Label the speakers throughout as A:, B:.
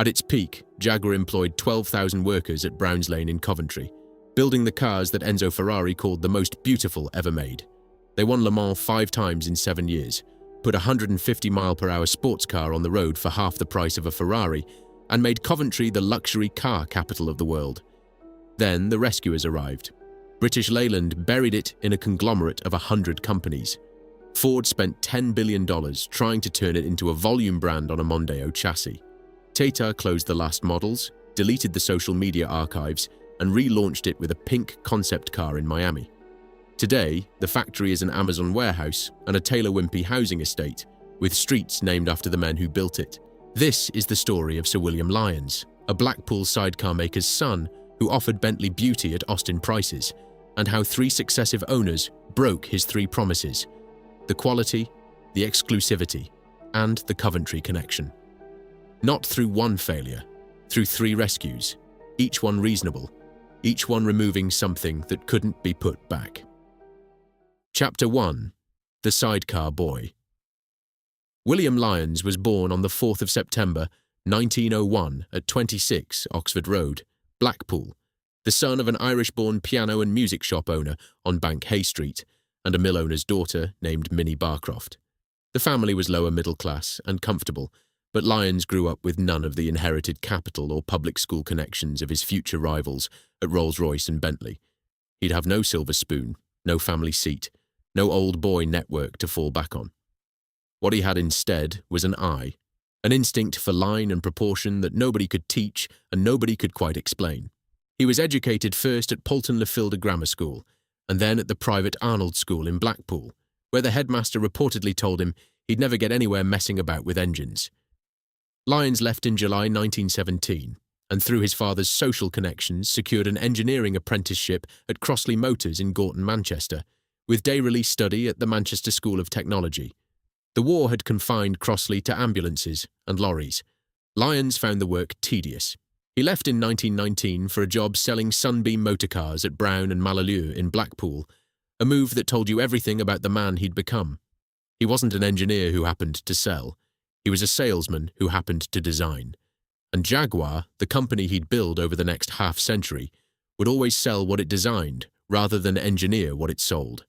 A: At its peak, Jaguar employed 12,000 workers at Browns Lane in Coventry, building the cars that Enzo Ferrari called the most beautiful ever made. They won Le Mans 5 times in 7 years, put a 150-mile-per-hour sports car on the road for half the price of a Ferrari, and made Coventry the luxury car capital of the world. Then the rescuers arrived. British Leyland buried it in a conglomerate of 100 companies. Ford spent $10 billion trying to turn it into a volume brand on a Mondeo chassis. Tata closed the last models, deleted the social media archives, and relaunched it with a pink concept car in Miami. Today, the factory is an Amazon warehouse and a Taylor Wimpey housing estate, with streets named after the men who built it. This is the story of Sir William Lyons, a Blackpool sidecar maker's son who offered Bentley beauty at Austin prices, and how 3 successive owners broke his 3 promises: the quality, the exclusivity, and the Coventry connection. Not through one failure, through 3 rescues, each one reasonable, each one removing something that couldn't be put back. Chapter 1. The Sidecar Boy. William Lyons was born on the 4th of September 1901 at 26 Oxford Road, Blackpool, the son of an Irish-born piano and music shop owner on Bank Hay Street and a mill owner's daughter named Minnie Barcroft. The family was lower middle class and comfortable, but Lyons grew up with none of the inherited capital or public school connections of his future rivals at Rolls-Royce and Bentley. He'd have no silver spoon, no family seat, no old boy network to fall back on. What he had instead was an eye, an instinct for line and proportion that nobody could teach and nobody could quite explain. He was educated first at Poulton-le-Filder Grammar School and then at the private Arnold School in Blackpool, where the headmaster reportedly told him he'd never get anywhere messing about with engines. Lyons left in July 1917 and through his father's social connections secured an engineering apprenticeship at Crossley Motors in Gorton, Manchester, with day-release study at the Manchester School of Technology. The war had confined Crossley to ambulances and lorries. Lyons found the work tedious. He left in 1919 for a job selling Sunbeam motorcars at Brown and Malalieu in Blackpool, a move that told you everything about the man he'd become. He wasn't an engineer who happened to sell. He was a salesman who happened to design. And Jaguar, the company he'd build over the next half-century, would always sell what it designed rather than engineer what it sold.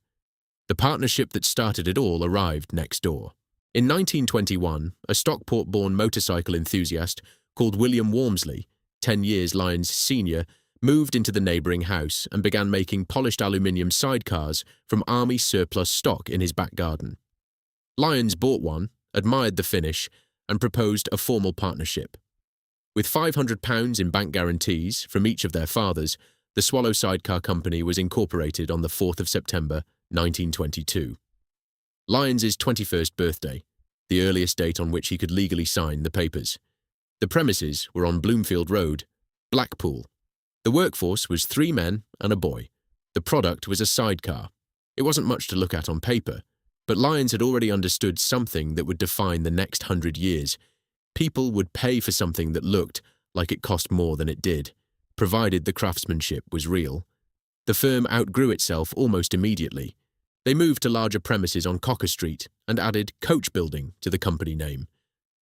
A: The partnership that started it all arrived next door. In 1921, a Stockport-born motorcycle enthusiast called William Walmsley, 10 years Lyons' senior, moved into the neighbouring house and began making polished aluminium sidecars from army surplus stock in his back garden. Lyons bought one, admired the finish, and proposed a formal partnership. With £500 in bank guarantees from each of their fathers, the Swallow Sidecar Company was incorporated on the 4th of September 1922. Lyons' 21st birthday, the earliest date on which he could legally sign the papers. The premises were on Bloomfield Road, Blackpool. The workforce was 3 men and a boy. The product was a sidecar. It wasn't much to look at on paper, but Lyons had already understood something that would define the next 100 years. People would pay for something that looked like it cost more than it did, provided the craftsmanship was real. The firm outgrew itself almost immediately. They moved to larger premises on Cocker Street and added coach building to the company name.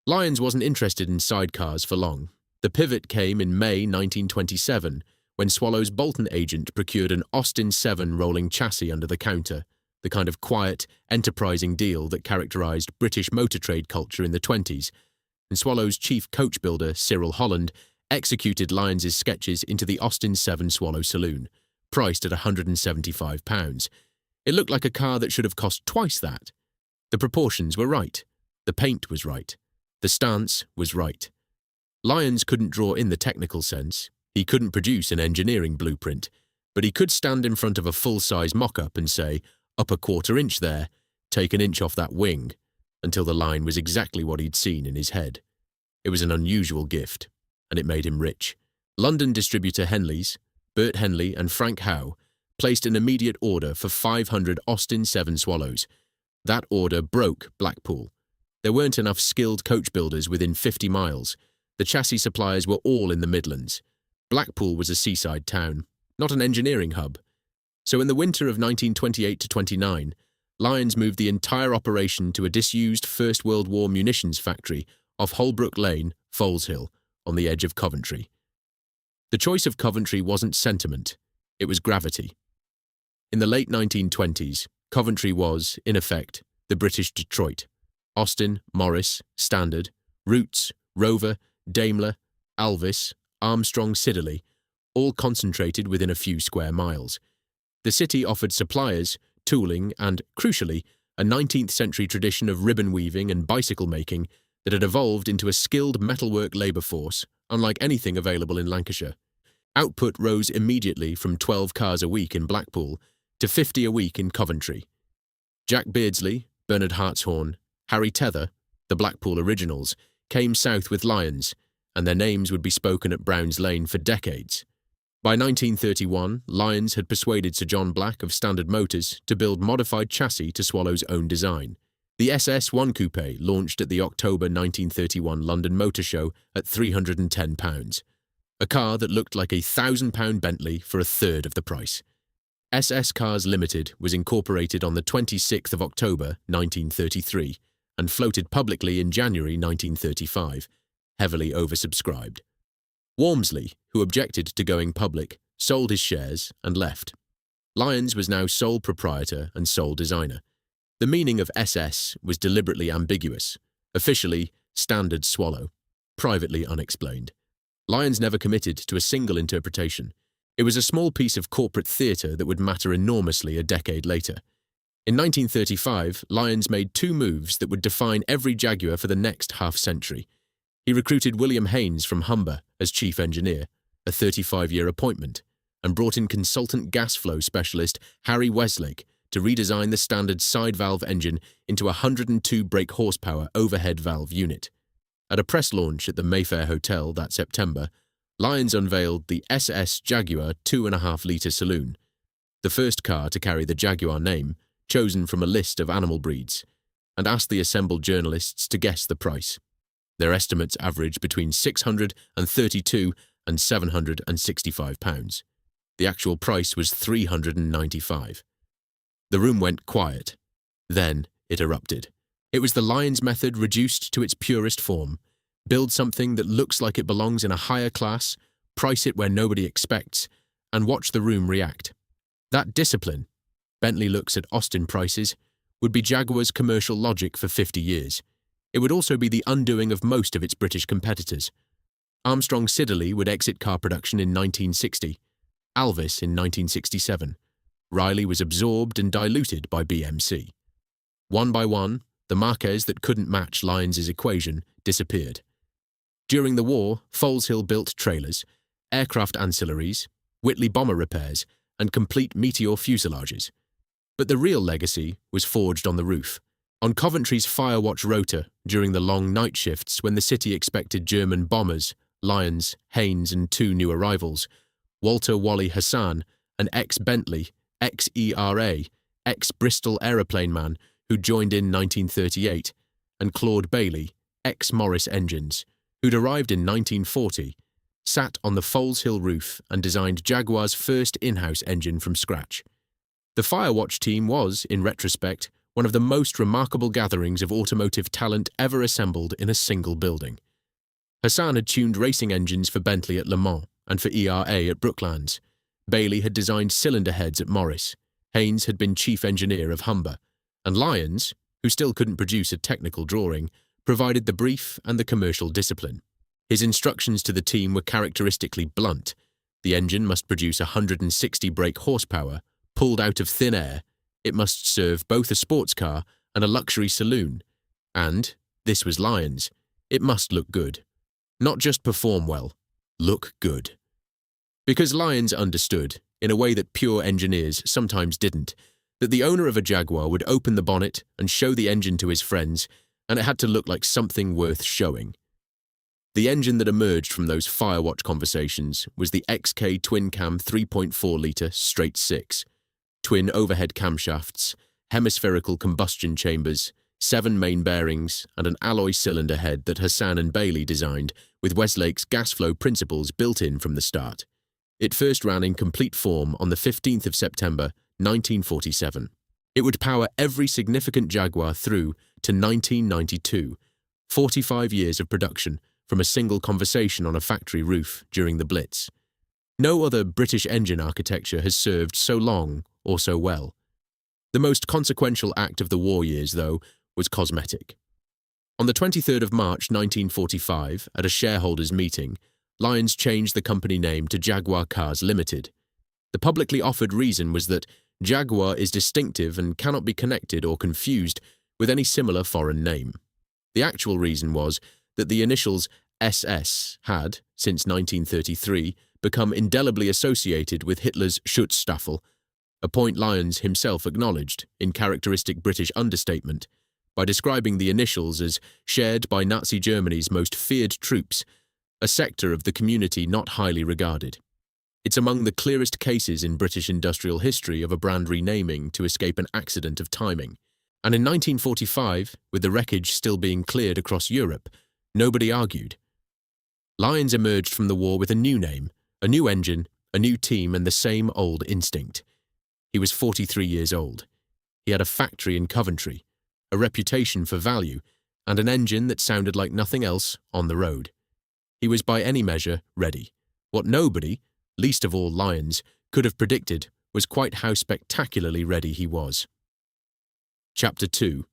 A: Lyons wasn't interested in sidecars for long. The pivot came in May 1927, when Swallow's Bolton agent procured an Austin 7 rolling chassis under the counter, the kind of quiet, enterprising deal that characterized British motor trade culture in the 20s, and Swallow's chief coach builder, Cyril Holland, executed Lyons' sketches into the Austin 7 Swallow saloon, priced at £175. It looked like a car that should have cost twice that. The proportions were right. The paint was right. The stance was right. Lyons couldn't draw in the technical sense. He couldn't produce an engineering blueprint, but he could stand in front of a full-size mock-up and say, "Up a quarter inch there, take an inch off that wing," until the line was exactly what he'd seen in his head. It was an unusual gift, and it made him rich. London distributor Henley's, Bert Henley and Frank Howe, placed an immediate order for 500 Austin 7 Swallows. That order broke Blackpool. There weren't enough skilled coach builders within 50 miles. The chassis suppliers were all in the Midlands. Blackpool was a seaside town, not an engineering hub. So in the winter of 1928-29, Lyons moved the entire operation to a disused First World War munitions factory off Holbrook Lane, Foleshill, on the edge of Coventry. The choice of Coventry wasn't sentiment, it was gravity. In the late 1920s, Coventry was, in effect, the British Detroit. Austin, Morris, Standard, Rootes, Rover, Daimler, Alvis, Armstrong Siddeley, all concentrated within a few square miles. The city offered suppliers, tooling, and, crucially, a 19th century tradition of ribbon weaving and bicycle making that had evolved into a skilled metalwork labour force, unlike anything available in Lancashire. Output rose immediately from 12 cars a week in Blackpool to 50 a week in Coventry. Jack Beardsley, Bernard Hartshorn, Harry Tether, the Blackpool originals, came south with Lyons, and their names would be spoken at Browns Lane for decades. By 1931, Lyons had persuaded Sir John Black of Standard Motors to build modified chassis to Swallow's own design. The SS1 Coupe launched at the October 1931 London Motor Show at £310, a car that looked like a £1,000 Bentley for a third of the price. SS Cars Limited was incorporated on the 26th of October 1933 and floated publicly in January 1935, heavily oversubscribed. Walmsley, who objected to going public, sold his shares and left. Lyons was now sole proprietor and sole designer. The meaning of SS was deliberately ambiguous, officially Standard Swallow, privately unexplained. Lyons never committed to a single interpretation. It was a small piece of corporate theatre that would matter enormously a decade later. In 1935, Lyons made two moves that would define every Jaguar for the next half-century. He recruited William Haynes from Humber as chief engineer, a 35-year appointment, and brought in consultant gas flow specialist Harry Westlake to redesign the standard side valve engine into a 102 brake horsepower overhead valve unit. At a press launch at the Mayfair Hotel that September, Lyons unveiled the SS Jaguar 2.5-litre saloon, the first car to carry the Jaguar name, chosen from a list of animal breeds, and asked the assembled journalists to guess the price. Their estimates averaged between £632 and £765. The actual price was £395. The room went quiet. Then it erupted. It was the Lyons method reduced to its purest form. Build something that looks like it belongs in a higher class, price it where nobody expects, and watch the room react. That discipline, Bentley looks at Austin prices, would be Jaguar's commercial logic for 50 years. It would also be the undoing of most of its British competitors. Armstrong Siddeley would exit car production in 1960, Alvis in 1967. Riley was absorbed and diluted by BMC. One by one, the marques that couldn't match Lyons' equation disappeared. During the war, Foleshill built trailers, aircraft ancillaries, Whitley bomber repairs, and complete Meteor fuselages. But the real legacy was forged on the roof. On Coventry's Firewatch rotor, during the long night shifts when the city expected German bombers, Lyons, Haynes, and two new arrivals, Walter Wally Hassan, an ex-Bentley, ex-ERA, ex-Bristol aeroplane man who joined in 1938, and Claude Bailey, ex-Morris Engines, who'd arrived in 1940, sat on the Foleshill roof and designed Jaguar's first in-house engine from scratch. The Firewatch team was, in retrospect, one of the most remarkable gatherings of automotive talent ever assembled in a single building. Hassan had tuned racing engines for Bentley at Le Mans and for ERA at Brooklands. Bailey had designed cylinder heads at Morris. Haynes had been chief engineer of Humber. And Lyons, who still couldn't produce a technical drawing, provided the brief and the commercial discipline. His instructions to the team were characteristically blunt. The engine must produce 160 brake horsepower, pulled out of thin air. It must serve both a sports car and a luxury saloon. And, this was Lyons, it must look good. Not just perform well, look good. Because Lyons understood, in a way that pure engineers sometimes didn't, that the owner of a Jaguar would open the bonnet and show the engine to his friends, and it had to look like something worth showing. The engine that emerged from those Firewatch conversations was the XK twin-cam 3.4-litre straight six, twin overhead camshafts, hemispherical combustion chambers, 7 main bearings, and an alloy cylinder head that Hassan and Bailey designed with Westlake's gas flow principles built in from the start. It first ran in complete form on the 15th of September, 1947. It would power every significant Jaguar through to 1992, 45 years of production, from a single conversation on a factory roof during the Blitz. No other British engine architecture has served so long or so well. The most consequential act of the war years, though, was cosmetic. On the 23rd of March 1945, at a shareholders' meeting, Lyons changed the company name to Jaguar Cars Limited. The publicly offered reason was that Jaguar is distinctive and cannot be connected or confused with any similar foreign name. The actual reason was that the initials SS had, since 1933, become indelibly associated with Hitler's Schutzstaffel, a point Lyons himself acknowledged, in characteristic British understatement, by describing the initials as shared by Nazi Germany's most feared troops, a sector of the community not highly regarded. It's among the clearest cases in British industrial history of a brand renaming to escape an accident of timing. And in 1945, with the wreckage still being cleared across Europe, nobody argued. Lyons emerged from the war with a new name, a new engine, a new team, and the same old instinct. He was 43 years old. He had a factory in Coventry, a reputation for value, and an engine that sounded like nothing else on the road. He was by any measure ready. What nobody, least of all Lyons, could have predicted was quite how spectacularly ready he was. Chapter 2.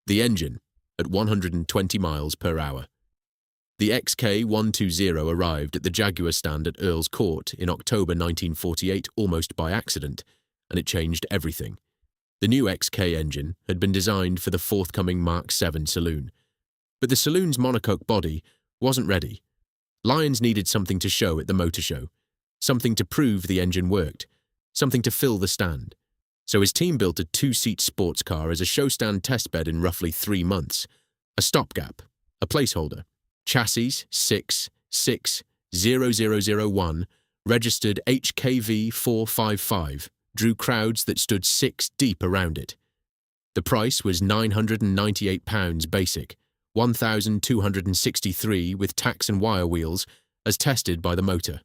A: The engine, at 120 miles per hour. The XK120 arrived at the Jaguar stand at Earl's Court in October 1948 almost by accident, and it changed everything. The new XK engine had been designed for the forthcoming Mark VII saloon. But the saloon's monocoque body wasn't ready. Lyons needed something to show at the motor show, something to prove the engine worked, something to fill the stand. So his team built a two-seat sports car as a show stand testbed in roughly 3 months, a stopgap, a placeholder. Chassis 66001, registered HKV 455, drew crowds that stood 6 deep around it. The price was £998 basic, £1,263 with tax and wire wheels, as tested by the motor.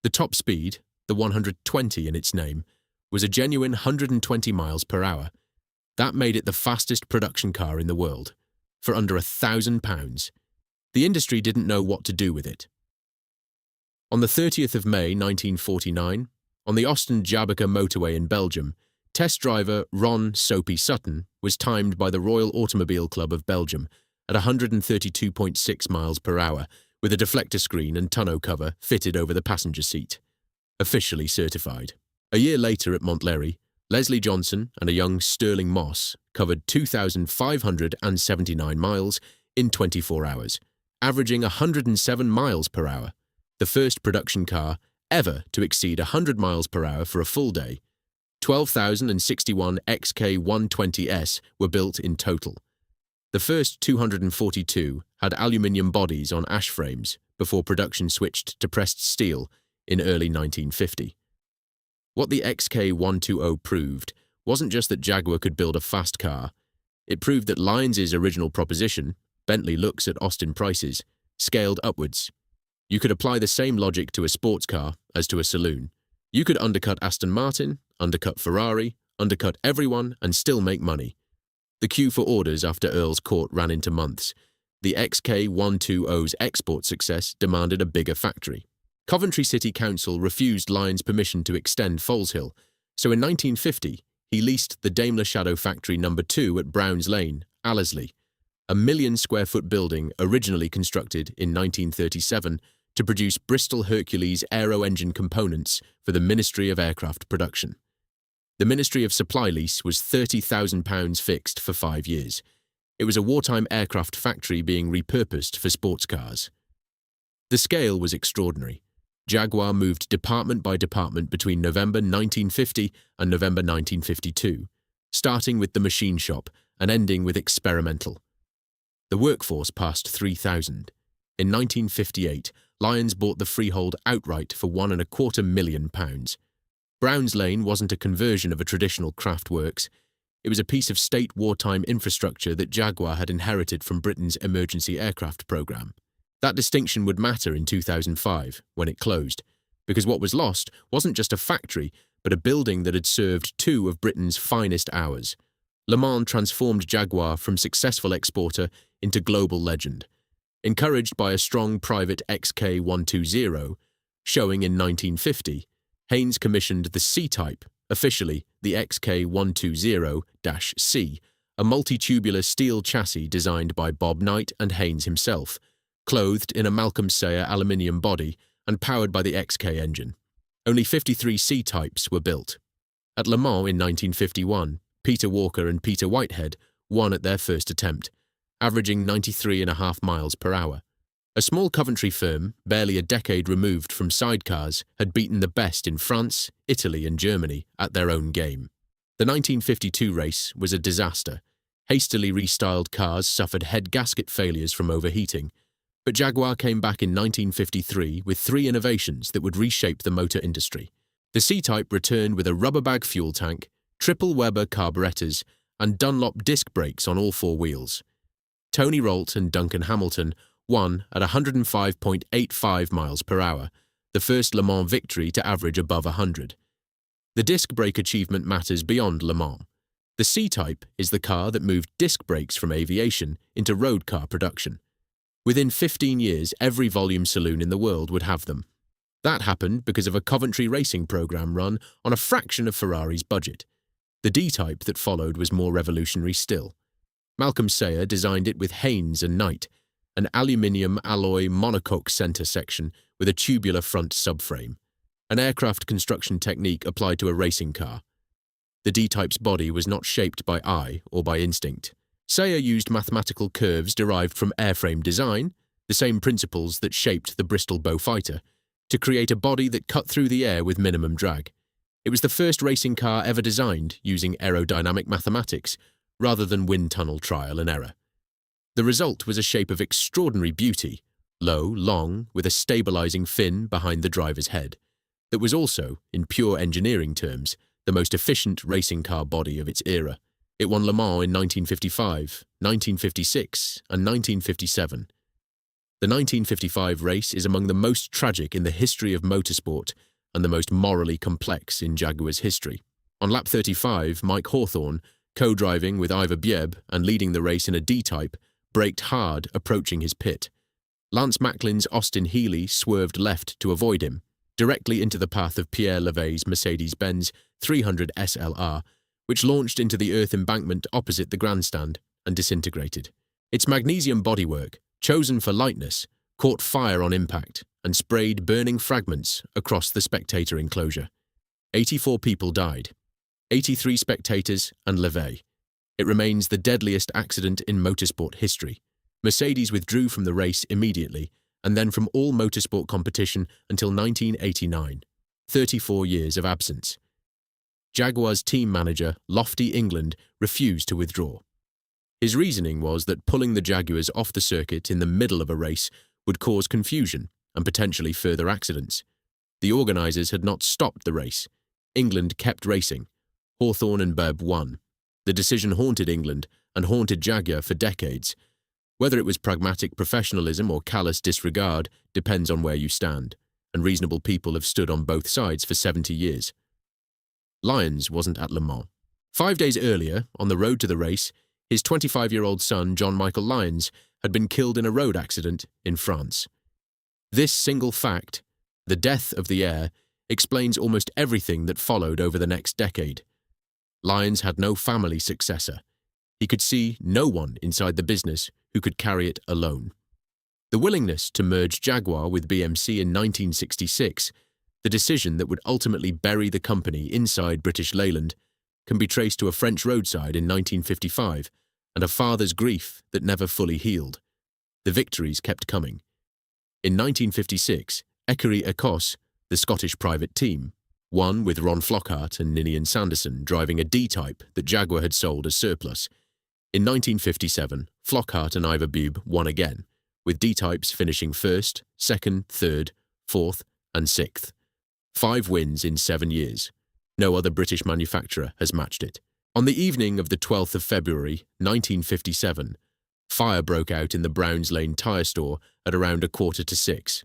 A: The top speed, the 120 in its name, was a genuine 120 miles per hour. That made it the fastest production car in the world, for under £1,000. The industry didn't know what to do with it. On the 30th of May 1949, on the Ostend-Jabbeke motorway in Belgium, test driver Ron "Soapy" Sutton was timed by the Royal Automobile Club of Belgium at 132.6 miles per hour, with a deflector screen and tonneau cover fitted over the passenger seat. Officially certified. A year later at Montlhéry, Leslie Johnson and a young Sterling Moss covered 2,579 miles in 24 hours, averaging 107 miles per hour, the first production car ever to exceed 100 miles per hour for a full day. 12,061 XK120S were built in total. The first 242 had aluminium bodies on ash frames before production switched to pressed steel in early 1950. What the XK120 proved wasn't just that Jaguar could build a fast car. It proved that Lyons' original proposition, Bentley looks at Austin prices, scaled upwards. You could apply the same logic to a sports car as to a saloon. You could undercut Aston Martin, undercut Ferrari, undercut everyone and still make money. The queue for orders after Earl's Court ran into months. The XK120's export success demanded a bigger factory. Coventry City Council refused Lyons' permission to extend Foleshill, so in 1950 he leased the Daimler Shadow Factory No. 2 at Browns Lane, Allesley, a 1 million square foot building originally constructed in 1937 to produce Bristol Hercules aero engine components for the Ministry of Aircraft Production. The Ministry of Supply lease was £30,000 fixed for 5 years. It was a wartime aircraft factory being repurposed for sports cars. The scale was extraordinary. Jaguar moved department by department between November 1950 and November 1952, starting with the machine shop and ending with experimental. The workforce passed 3,000. In 1958, Lyons bought the freehold outright for £1.25 million. Browns Lane wasn't a conversion of a traditional craft works. It was a piece of state wartime infrastructure that Jaguar had inherited from Britain's emergency aircraft programme. That distinction would matter in 2005, when it closed, because what was lost wasn't just a factory, but a building that had served 2 of Britain's finest hours. Le Mans transformed Jaguar from successful exporter into global legend. Encouraged by a strong private XK120, showing in 1950, Haynes commissioned the C-type, officially the XK120-C, a multi-tubular steel chassis designed by Bob Knight and Haynes himself, clothed in a Malcolm Sayer aluminium body and powered by the XK engine. Only 53 C-types were built. At Le Mans in 1951, Peter Walker and Peter Whitehead won at their first attempt, averaging 93.5 miles per hour. A small Coventry firm, barely a decade removed from sidecars, had beaten the best in France, Italy and Germany at their own game. The 1952 race was a disaster. Hastily restyled cars suffered head gasket failures from overheating, but Jaguar came back in 1953 with 3 innovations that would reshape the motor industry. The C-Type returned with a rubber bag fuel tank, triple Weber carburetors, and Dunlop disc brakes on all 4 wheels. Tony Rolt and Duncan Hamilton won at 105.85 miles per hour, the first Le Mans victory to average above 100. The disc brake achievement matters beyond Le Mans. The C-Type is the car that moved disc brakes from aviation into road car production. Within 15 years, every volume saloon in the world would have them. That happened because of a Coventry racing program run on a fraction of Ferrari's budget. The D-Type that followed was more revolutionary still. Malcolm Sayer designed it with Haynes and Knight, an aluminium alloy monocoque center section with a tubular front subframe, an aircraft construction technique applied to a racing car. The D-Type's body was not shaped by eye or by instinct. Sayer used mathematical curves derived from airframe design, the same principles that shaped the Bristol Beaufighter, to create a body that cut through the air with minimum drag. It was the first racing car ever designed using aerodynamic mathematics rather than wind tunnel trial and error. The result was a shape of extraordinary beauty, low, long, with a stabilizing fin behind the driver's head, that was also, in pure engineering terms, the most efficient racing car body of its era. It won Le Mans in 1955, 1956, and 1957. The 1955 race is among the most tragic in the history of motorsport and the most morally complex in Jaguar's history. On lap 35, Mike Hawthorne, co-driving with Ivor Bieb and leading the race in a D-Type, braked hard approaching his pit. Lance Macklin's Austin Healey swerved left to avoid him, directly into the path of Pierre Levay's Mercedes-Benz 300 SLR, which launched into the earth embankment opposite the grandstand and disintegrated. Its magnesium bodywork, chosen for lightness, caught fire on impact and sprayed burning fragments across the spectator enclosure. 84 people died, 83 spectators and Levay. It remains the deadliest accident in motorsport history. Mercedes withdrew from the race immediately and then from all motorsport competition until 1989, 34 years of absence. Jaguar's team manager, Lofty England, refused to withdraw. His reasoning was that pulling the Jaguars off the circuit in the middle of a race would cause confusion and potentially further accidents. The organisers had not stopped the race. England kept racing. Hawthorne and Bieb won. The decision haunted England and haunted Jaguar for decades. Whether it was pragmatic professionalism or callous disregard depends on where you stand, and reasonable people have stood on both sides for 70 years. Lyons wasn't at Le Mans. 5 days earlier, on the road to the race, his 25-year-old son, John Michael Lyons, had been killed in a road accident in France. This single fact, the death of the heir, explains almost everything that followed over the next decade. Lyons had no family successor. He could see no one inside the business who could carry it alone. The willingness to merge Jaguar with BMC in 1966, the decision that would ultimately bury the company inside British Leyland, can be traced to a French roadside in 1955 and a father's grief that never fully healed. The victories kept coming. In 1956, Écurie Écosse, the Scottish private team, won with Ron Flockhart and Ninian Sanderson driving a D-Type that Jaguar had sold as surplus. In 1957, Flockhart and Ivor Bieb won again, with D-Types finishing first, second, third, fourth, and sixth. 5 wins in 7 years. No other British manufacturer has matched it. On the evening of the 12th of February, 1957, fire broke out in the Browns Lane tyre store at around 5:45.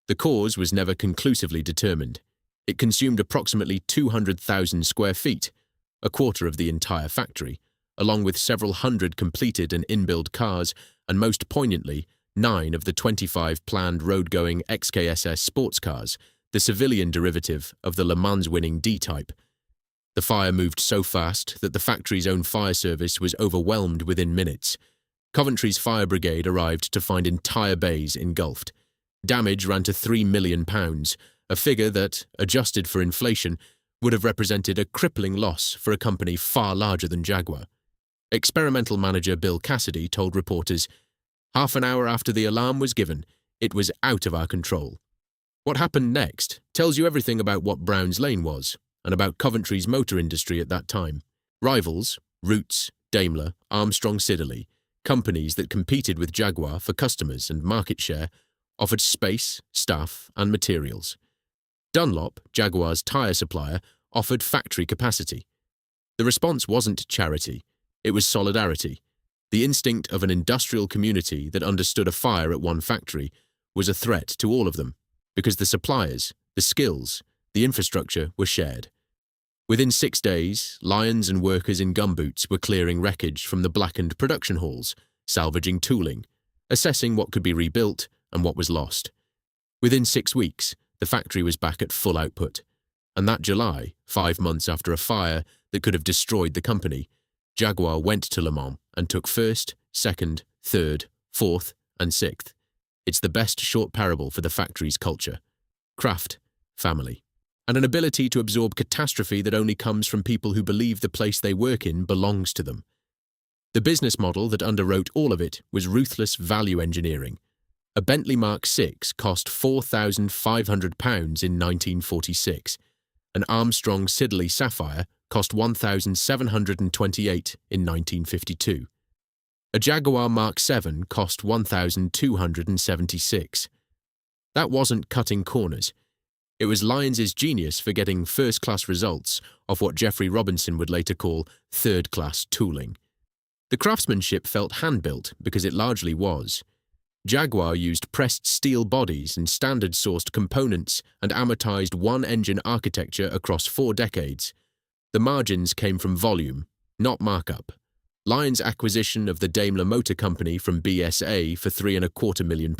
A: The cause was never conclusively determined. It consumed approximately 200,000 square feet, a quarter of the entire factory, along with several hundred completed and in-build cars, and most poignantly, 9 of the 25 planned road-going XKSS sports cars, the civilian derivative of the Le Mans-winning D-Type. The fire moved so fast that the factory's own fire service was overwhelmed within minutes. Coventry's fire brigade arrived to find entire bays engulfed. Damage ran to £3 million, a figure that, adjusted for inflation, would have represented a crippling loss for a company far larger than Jaguar. Experimental manager Bill Cassidy told reporters, "Half an hour after the alarm was given, it was out of our control." What happened next tells you everything about what Browns Lane was, and about Coventry's motor industry at that time. Rivals, Roots, Daimler, Armstrong Siddeley, companies that competed with Jaguar for customers and market share, offered space, staff, and materials. Dunlop, Jaguar's tyre supplier, offered factory capacity. The response wasn't charity, it was solidarity. The instinct of an industrial community that understood a fire at one factory was a threat to all of them, because the suppliers, the skills, the infrastructure were shared. Within 6 days, Lyons and workers in gumboots were clearing wreckage from the blackened production halls, salvaging tooling, assessing what could be rebuilt and what was lost. Within 6 weeks, the factory was back at full output. And that July, 5 months after a fire that could have destroyed the company, Jaguar went to Le Mans and took 1st, 2nd, 3rd, 4th, and 6th. It's the best short parable for the factory's culture. Craft, family, and an ability to absorb catastrophe that only comes from people who believe the place they work in belongs to them. The business model that underwrote all of it was ruthless value engineering. A Bentley Mark VI cost £4,500 in 1946. An Armstrong Siddeley Sapphire cost £1,728 in 1952. A Jaguar Mark VII cost £1,276. That wasn't cutting corners. It was Lyons' genius for getting first-class results of what Geoffrey Robinson would later call third-class tooling. The craftsmanship felt hand-built because it largely was. Jaguar used pressed steel bodies and standard-sourced components and amortized one-engine architecture across 4 decades. The margins came from volume, not markup. Lyons' acquisition of the Daimler Motor Company from BSA for £3.25 million,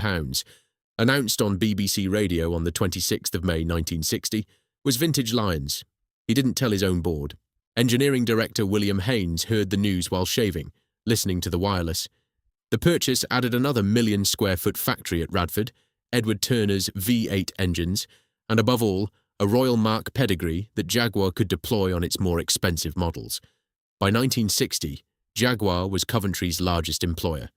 A: announced on BBC Radio on the 26th of May 1960, was vintage Lyons. He didn't tell his own board. Engineering director William Haynes heard the news while shaving, listening to the wireless. The purchase added another million-square-foot factory at Radford, Edward Turner's V8 engines, and above all, a Royal Mark pedigree that Jaguar could deploy on its more expensive models. By 1960, Jaguar was Coventry's largest employer.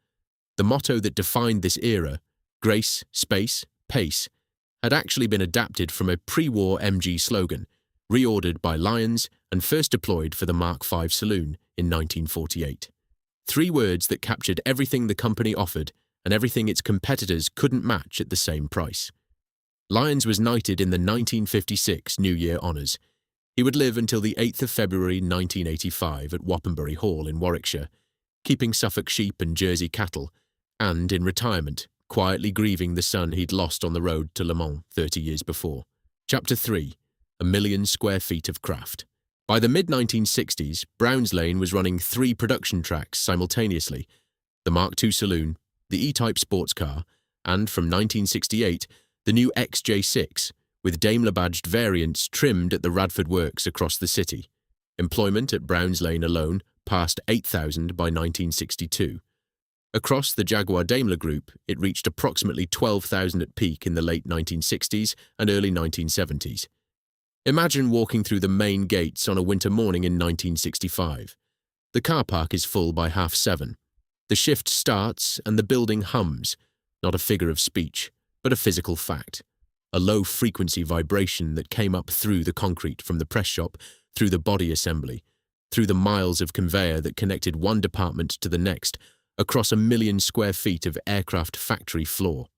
A: The motto that defined this era, grace, space, pace, had actually been adapted from a pre-war MG slogan, reordered by Lyons and first deployed for the Mark V saloon in 1948. 3 words that captured everything the company offered and everything its competitors couldn't match at the same price. Lyons was knighted in the 1956 New Year Honours. He would live until the 8th of February 1985 at Wapponbury Hall in Warwickshire, keeping Suffolk sheep and Jersey cattle, and, in retirement, quietly grieving the son he'd lost on the road to Le Mans 30 years before. Chapter 3. 1 million square feet of craft. By the mid-1960s, Browns Lane was running 3 production tracks simultaneously, the Mark II saloon, the E-Type sports car, and, from 1968, the new XJ6, with Daimler-badged variants trimmed at the Radford Works across the city. Employment at Browns Lane alone passed 8,000 by 1962. Across the Jaguar Daimler Group, it reached approximately 12,000 at peak in the late 1960s and early 1970s. Imagine walking through the main gates on a winter morning in 1965. The car park is full by 7:30. The shift starts and the building hums, not a figure of speech, but a physical fact. A low-frequency vibration that came up through the concrete from the press shop, through the body assembly, through the miles of conveyor that connected one department to the next, across 1 million square feet of aircraft factory floor.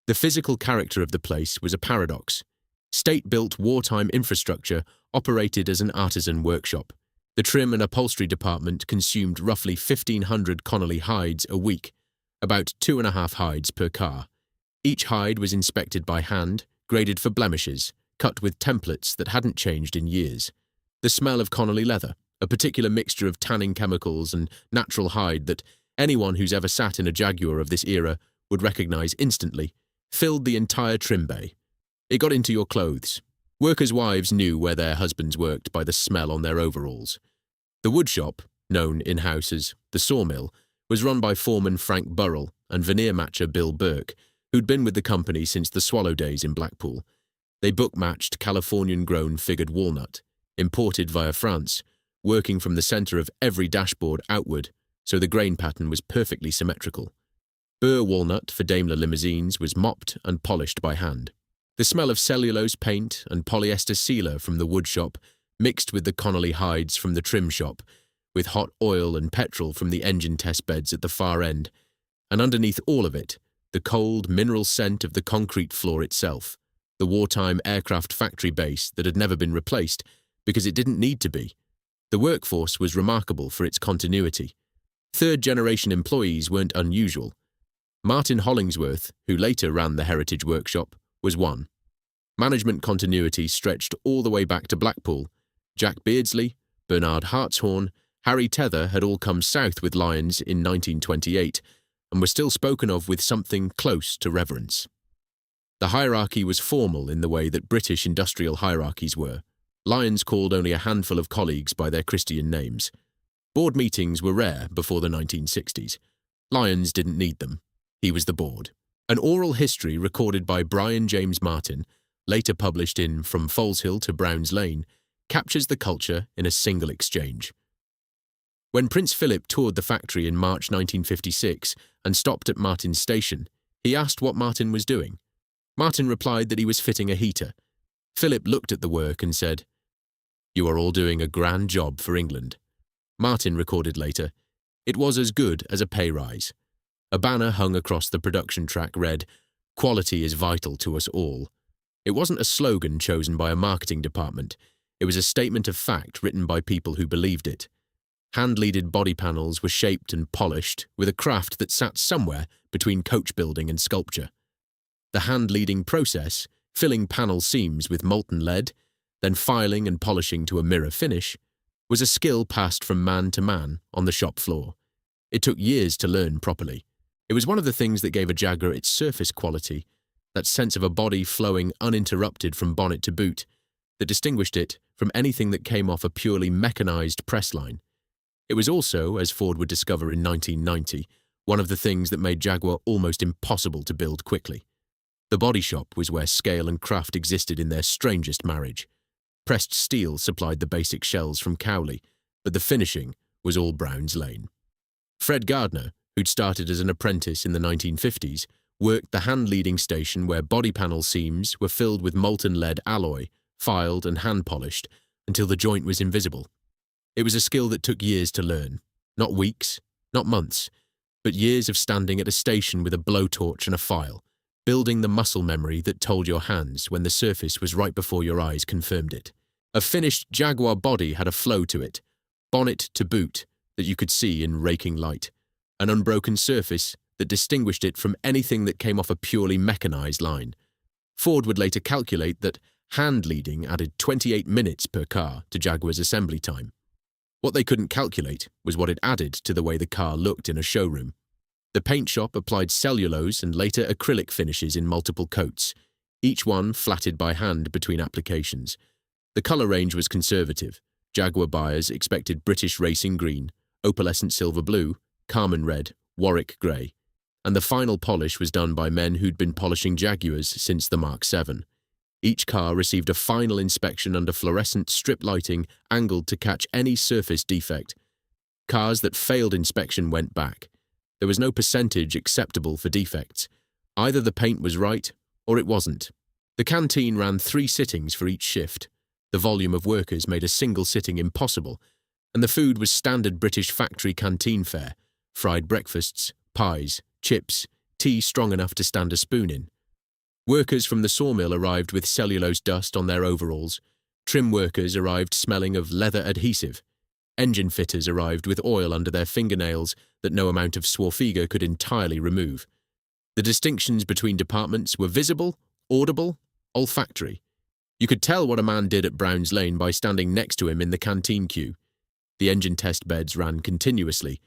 A: The physical character of the place was a paradox. State-built wartime infrastructure operated as an artisan workshop. The trim and upholstery department consumed roughly 1,500 Connolly hides a week, about 2.5 hides per car. Each hide was inspected by hand, graded for blemishes, cut with templates that hadn't changed in years. The smell of Connolly leather, a particular mixture of tanning chemicals and natural hide that anyone who's ever sat in a Jaguar of this era would recognize instantly, filled the entire trim bay. It got into your clothes. Workers' wives knew where their husbands worked by the smell on their overalls. The woodshop, known in-house as the sawmill, was run by foreman Frank Burrell and veneer matcher Bill Burke, who'd been with the company since the Swallow days in Blackpool. They book-matched Californian-grown figured walnut, imported via France, working from the centre of every dashboard outward, so the grain pattern was perfectly symmetrical. Burr walnut for Daimler limousines was mopped and polished by hand. The smell of cellulose paint and polyester sealer from the woodshop mixed with the Connolly hides from the trim shop, with hot oil and petrol from the engine test beds at the far end, and underneath all of it, the cold, mineral scent of the concrete floor itself, the wartime aircraft factory base that had never been replaced because it didn't need to be. The workforce was remarkable for its continuity. Third-generation employees weren't unusual. Martin Hollingsworth, who later ran the Heritage Workshop, was one. Management continuity stretched all the way back to Blackpool. Jack Beardsley, Bernard Hartshorn, Harry Tether had all come south with Lyons in 1928 and were still spoken of with something close to reverence. The hierarchy was formal in the way that British industrial hierarchies were. Lyons called only a handful of colleagues by their Christian names. Board meetings were rare before the 1960s. Lyons didn't need them. He was the board. An oral history recorded by Brian James Martin, later published in From Foleshill to Brown's Lane, captures the culture in a single exchange. When Prince Philip toured the factory in March 1956 and stopped at Martin's station, he asked what Martin was doing. Martin replied that he was fitting a heater. Philip looked at the work and said, "You are all doing a grand job for England." Martin recorded later, "It was as good as a pay rise." A banner hung across the production track read, "Quality is vital to us all." It wasn't a slogan chosen by a marketing department. It was a statement of fact written by people who believed it. Hand-leaded body panels were shaped and polished with a craft that sat somewhere between coach building and sculpture. The hand-leading process, filling panel seams with molten lead, then filing and polishing to a mirror finish, was a skill passed from man to man on the shop floor. It took years to learn properly. It was one of the things that gave a Jaguar its surface quality, that sense of a body flowing uninterrupted from bonnet to boot, that distinguished it from anything that came off a purely mechanized press line. It was also, as Ford would discover in 1990, one of the things that made Jaguar almost impossible to build quickly. The body shop was where scale and craft existed in their strangest marriage. Pressed steel supplied the basic shells from Cowley, but the finishing was all Brown's Lane. Fred Gardner, who'd started as an apprentice in the 1950s, worked the hand-leading station where body panel seams were filled with molten lead alloy, filed and hand-polished until the joint was invisible. It was a skill that took years to learn. Not weeks, not months, but years of standing at a station with a blowtorch and a file, building the muscle memory that told your hands when the surface was right before your eyes confirmed it. A finished Jaguar body had a flow to it, bonnet to boot, that you could see in raking light, an unbroken surface that distinguished it from anything that came off a purely mechanized line. Ford would later calculate that hand-leading added 28 minutes per car to Jaguar's assembly time. What they couldn't calculate was what it added to the way the car looked in a showroom. The paint shop applied cellulose and later acrylic finishes in multiple coats, each one flatted by hand between applications. The colour range was conservative. Jaguar buyers expected British racing green, opalescent silver blue, carmine red, Warwick grey, and the final polish was done by men who'd been polishing Jaguars since the Mark VII. Each car received a final inspection under fluorescent strip lighting angled to catch any surface defect. Cars that failed inspection went back. There was no percentage acceptable for defects. Either the paint was right or it wasn't. The canteen ran 3 sittings for each shift. The volume of workers made a single sitting impossible, and the food was standard British factory canteen fare: fried breakfasts, pies, chips, tea strong enough to stand a spoon in. Workers from the sawmill arrived with cellulose dust on their overalls. Trim workers arrived smelling of leather adhesive. Engine fitters arrived with oil under their fingernails that no amount of Swarfega could entirely remove. The distinctions between departments were visible, audible, olfactory. You could tell what a man did at Brown's Lane by standing next to him in the canteen queue. The engine test beds ran continuously.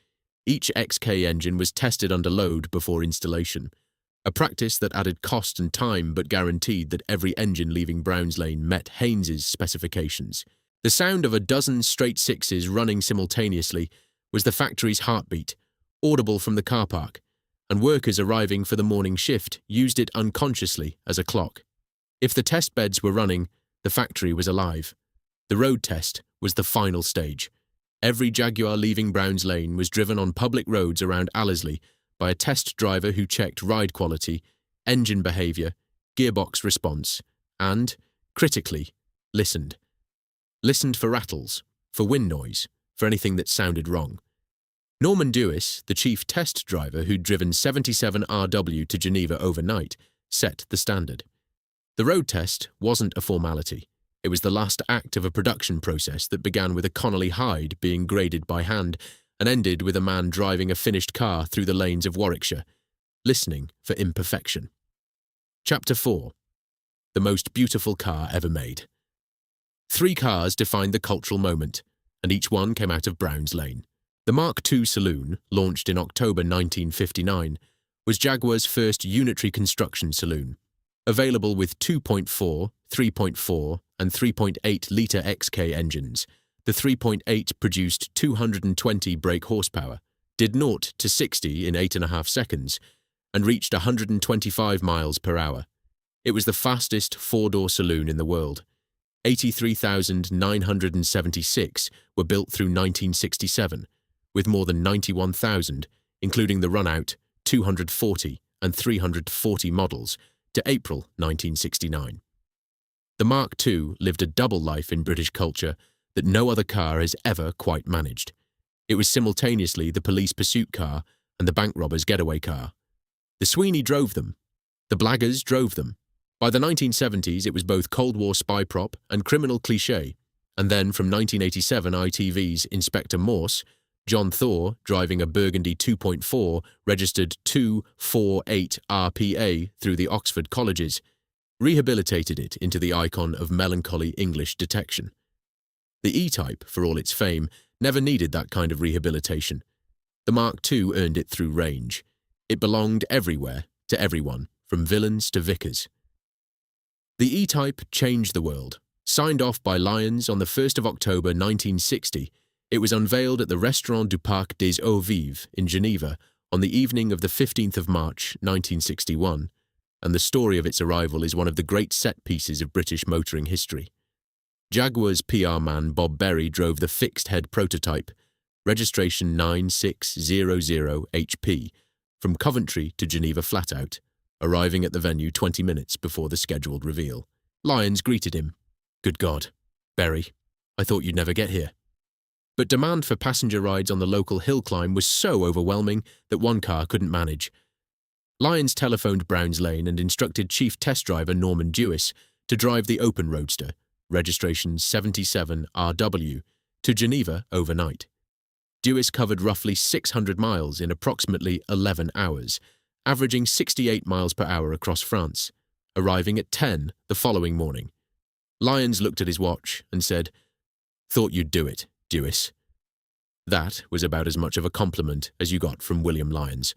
A: Each XK engine was tested under load before installation. a practice that added cost and time but guaranteed that every engine leaving Browns Lane met Haynes's specifications. The sound of a dozen straight sixes running simultaneously was the factory's heartbeat, audible from the car park, and workers arriving for the morning shift used it unconsciously as a clock. If the test beds were running, the factory was alive. The road test was the final stage. Every Jaguar leaving Browns Lane was driven on public roads around Allersley by a test driver who checked ride quality, engine behaviour, gearbox response, and, critically, listened. Listened for rattles, for wind noise, for anything that sounded wrong. Norman Dewis, the chief test driver who'd driven 77 RW to Geneva overnight, set the standard. The road test wasn't a formality. It was the last act of a production process that began with a Connolly Hyde being graded by hand and ended with a man driving a finished car through the lanes of Warwickshire, listening for imperfection. Chapter 4. The most beautiful car ever made. 3 cars defined the cultural moment, and each one came out of Browns Lane. The Mark II saloon, launched in October 1959, was Jaguar's first unitary construction saloon. Available with 2.4, 3.4 and 3.8-litre XK engines, the 3.8 produced 220 brake horsepower, did 0 to 60 in 8.5 seconds, and reached 125 miles per hour. It was the fastest 4-door saloon in the world. 83,976 were built through 1967, with more than 91,000, including the run-out 240 and 340 models, to April 1969. The Mark II lived a double life in British culture that no other car has ever quite managed. It was simultaneously the police pursuit car and the bank robber's getaway car. The Sweeney drove them. The Blaggers drove them. By the 1970s, it was both Cold War spy prop and criminal cliché, and then from 1987 ITV's Inspector Morse, John Thor, driving a Burgundy 2.4 registered 248 RPA through the Oxford colleges, rehabilitated it into the icon of melancholy English detection. The E-Type, for all its fame, never needed that kind of rehabilitation. The Mark II earned it through range. It belonged everywhere, to everyone, from villains to vicars. The E-Type changed the world. Signed off by Lyons on the 1st of October 1960, it was unveiled at the Restaurant du Parc des Eaux Vives in Geneva on the evening of the 15th of March 1961, and the story of its arrival is one of the great set pieces of British motoring history. Jaguar's PR man Bob Berry drove the fixed-head prototype, registration 9600HP, from Coventry to Geneva flat-out, arriving at the venue 20 minutes before the scheduled reveal. Lyons greeted him. "Good God, Berry, I thought you'd never get here." But demand for passenger rides on the local hill climb was so overwhelming that one car couldn't manage. Lyons telephoned Browns Lane and instructed chief test driver Norman Dewis to drive the open roadster, registration 77RW, to Geneva overnight. Dewis covered roughly 600 miles in approximately 11 hours, averaging 68 miles per hour across France, arriving at 10 the following morning. Lyons looked at his watch and said, "Thought you'd do it, Dewis." That was about as much of a compliment as you got from William Lyons.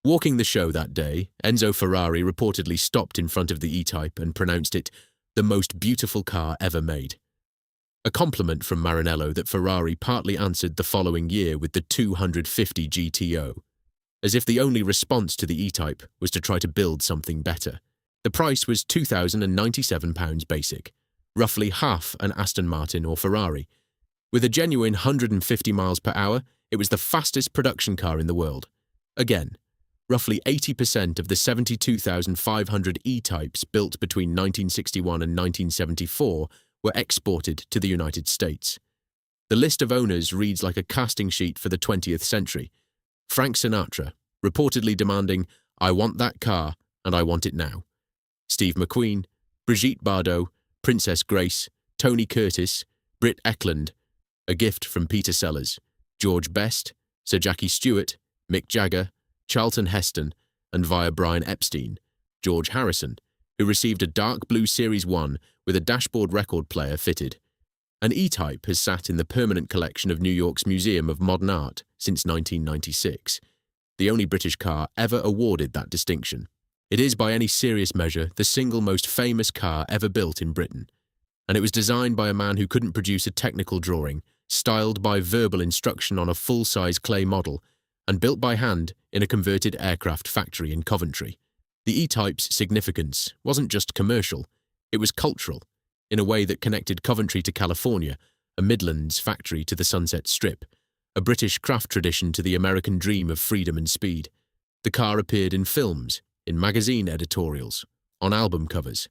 A: Walking the show that day, Enzo Ferrari reportedly stopped in front of the E-Type and pronounced it the most beautiful car ever made. A compliment from Maranello that Ferrari partly answered the following year with the 250 GTO, as if the only response to the E-Type was to try to build something better. The price was £2,097 basic, roughly half an Aston Martin or Ferrari. With a genuine 150 miles per hour, it was the fastest production car in the world. Again, roughly 80% of the 72,500 E-Types built between 1961 and 1974 were exported to the United States. The list of owners reads like a casting sheet for the 20th century. Frank Sinatra, reportedly demanding, "I want that car, and I want it now." Steve McQueen, Brigitte Bardot, Princess Grace, Tony Curtis, Britt Eklund, a gift from Peter Sellers, George Best, Sir Jackie Stewart, Mick Jagger, Charlton Heston, and via Brian Epstein, George Harrison, who received a dark blue Series 1 with a dashboard record player fitted. An E-Type has sat in the permanent collection of New York's Museum of Modern Art since 1996, the only British car ever awarded that distinction. It is, by any serious measure, the single most famous car ever built in Britain, and it was designed by a man who couldn't produce a technical drawing, styled by verbal instruction on a full-size clay model, and built by hand in a converted aircraft factory in Coventry. The E-Type's significance wasn't just commercial, it was cultural, in a way that connected Coventry to California, a Midlands factory to the Sunset Strip, a British craft tradition to the American dream of freedom and speed. The car appeared in films, in magazine editorials, on album covers.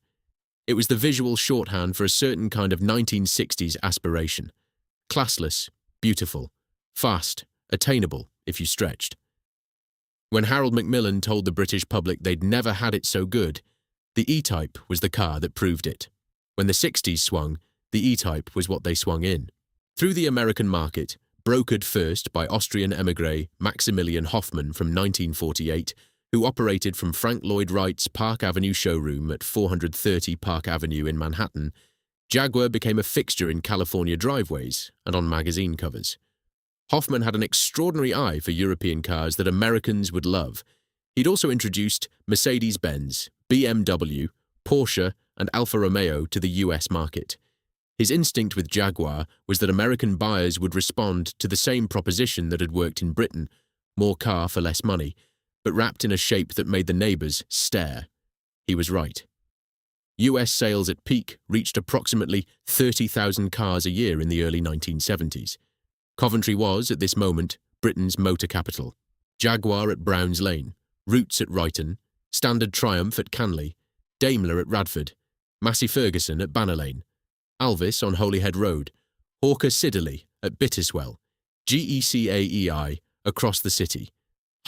A: It was the visual shorthand for a certain kind of 1960s aspiration. Classless, beautiful, fast, attainable, if you stretched. When Harold Macmillan told the British public they'd never had it so good, the E-Type was the car that proved it. When the 60s swung, the E-Type was what they swung in. Through the American market, brokered first by Austrian émigré Maximilian Hoffmann from 1948, who operated from Frank Lloyd Wright's Park Avenue showroom at 430 Park Avenue in Manhattan, Jaguar became a fixture in California driveways and on magazine covers. Hoffmann had an extraordinary eye for European cars that Americans would love. He'd also introduced Mercedes-Benz, BMW, Porsche, and Alfa Romeo to the US market. His instinct with Jaguar was that American buyers would respond to the same proposition that had worked in Britain, more car for less money, but wrapped in a shape that made the neighbours stare. He was right. US sales at peak reached approximately 30,000 cars a year in the early 1970s. Coventry was, at this moment, Britain's motor capital. Jaguar at Browns Lane, Roots at Ryton, Standard Triumph at Canley, Daimler at Radford, Massey Ferguson at Banner Lane, Alvis on Holyhead Road, Hawker Siddeley at Bitterswell, GECAEI across the city.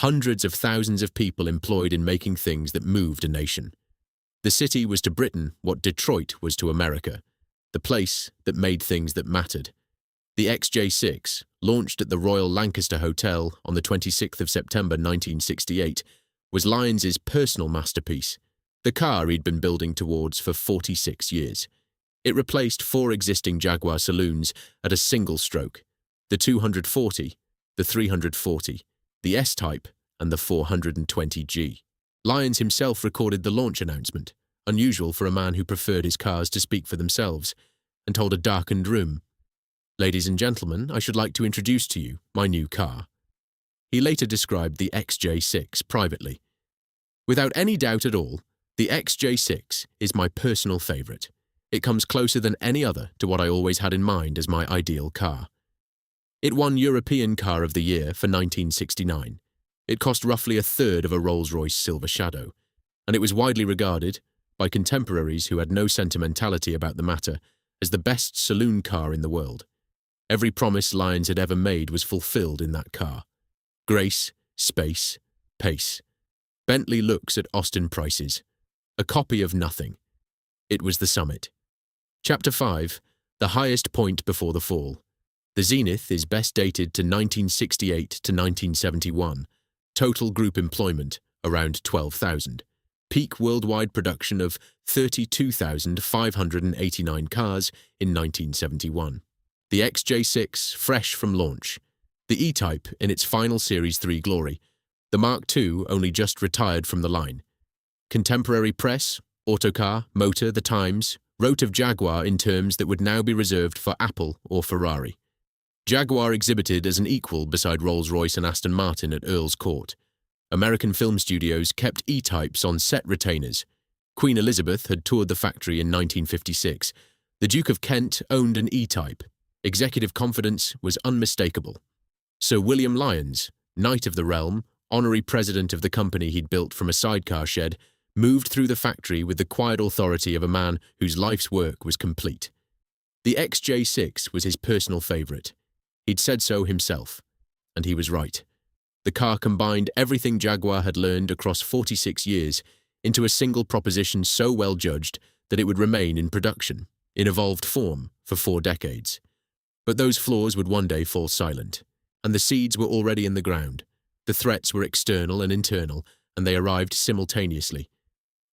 A: Hundreds of thousands of people employed in making things that moved a nation. The city was to Britain what Detroit was to America, the place that made things that mattered. The XJ6, launched at the Royal Lancaster Hotel on the 26th of September 1968, was Lyons's personal masterpiece, the car he'd been building towards for 46 years. It replaced 4 existing Jaguar saloons at a single stroke, the 240, the 340, the S-Type, and the 420G. Lyons himself recorded the launch announcement, unusual for a man who preferred his cars to speak for themselves, and told a darkened room, "Ladies and gentlemen, I should like to introduce to you my new car." He later described the XJ6 privately. "Without any doubt at all, the XJ6 is my personal favourite. It comes closer than any other to what I always had in mind as my ideal car." It won European Car of the Year for 1969. It cost roughly a third of a Rolls-Royce Silver Shadow, and it was widely regarded, by contemporaries who had no sentimentality about the matter, as the best saloon car in the world. Every promise Lyons had ever made was fulfilled in that car. Grace, space, pace. Bentley looks at Austin prices. A copy of nothing. It was the summit. Chapter 5, the highest point before the fall. The zenith is best dated to 1968 to 1971. Total group employment, around 12,000. Peak worldwide production of 32,589 cars in 1971. The XJ6, fresh from launch. The E-Type in its final Series 3 glory. The Mark II only just retired from the line. Contemporary press, Autocar, Motor, The Times, wrote of Jaguar in terms that would now be reserved for Apple or Ferrari. Jaguar exhibited as an equal beside Rolls-Royce and Aston Martin at Earl's Court. American film studios kept E-Types on set retainers. Queen Elizabeth had toured the factory in 1956. The Duke of Kent owned an E-Type. Executive confidence was unmistakable. Sir William Lyons, Knight of the Realm, honorary president of the company he'd built from a sidecar shed, moved through the factory with the quiet authority of a man whose life's work was complete. The XJ6 was his personal favourite. He'd said so himself, and he was right. The car combined everything Jaguar had learned across 46 years into a single proposition so well judged that it would remain in production, in evolved form, for 4 decades. But those flaws would one day fall silent, and the seeds were already in the ground. The threats were external and internal, and they arrived simultaneously.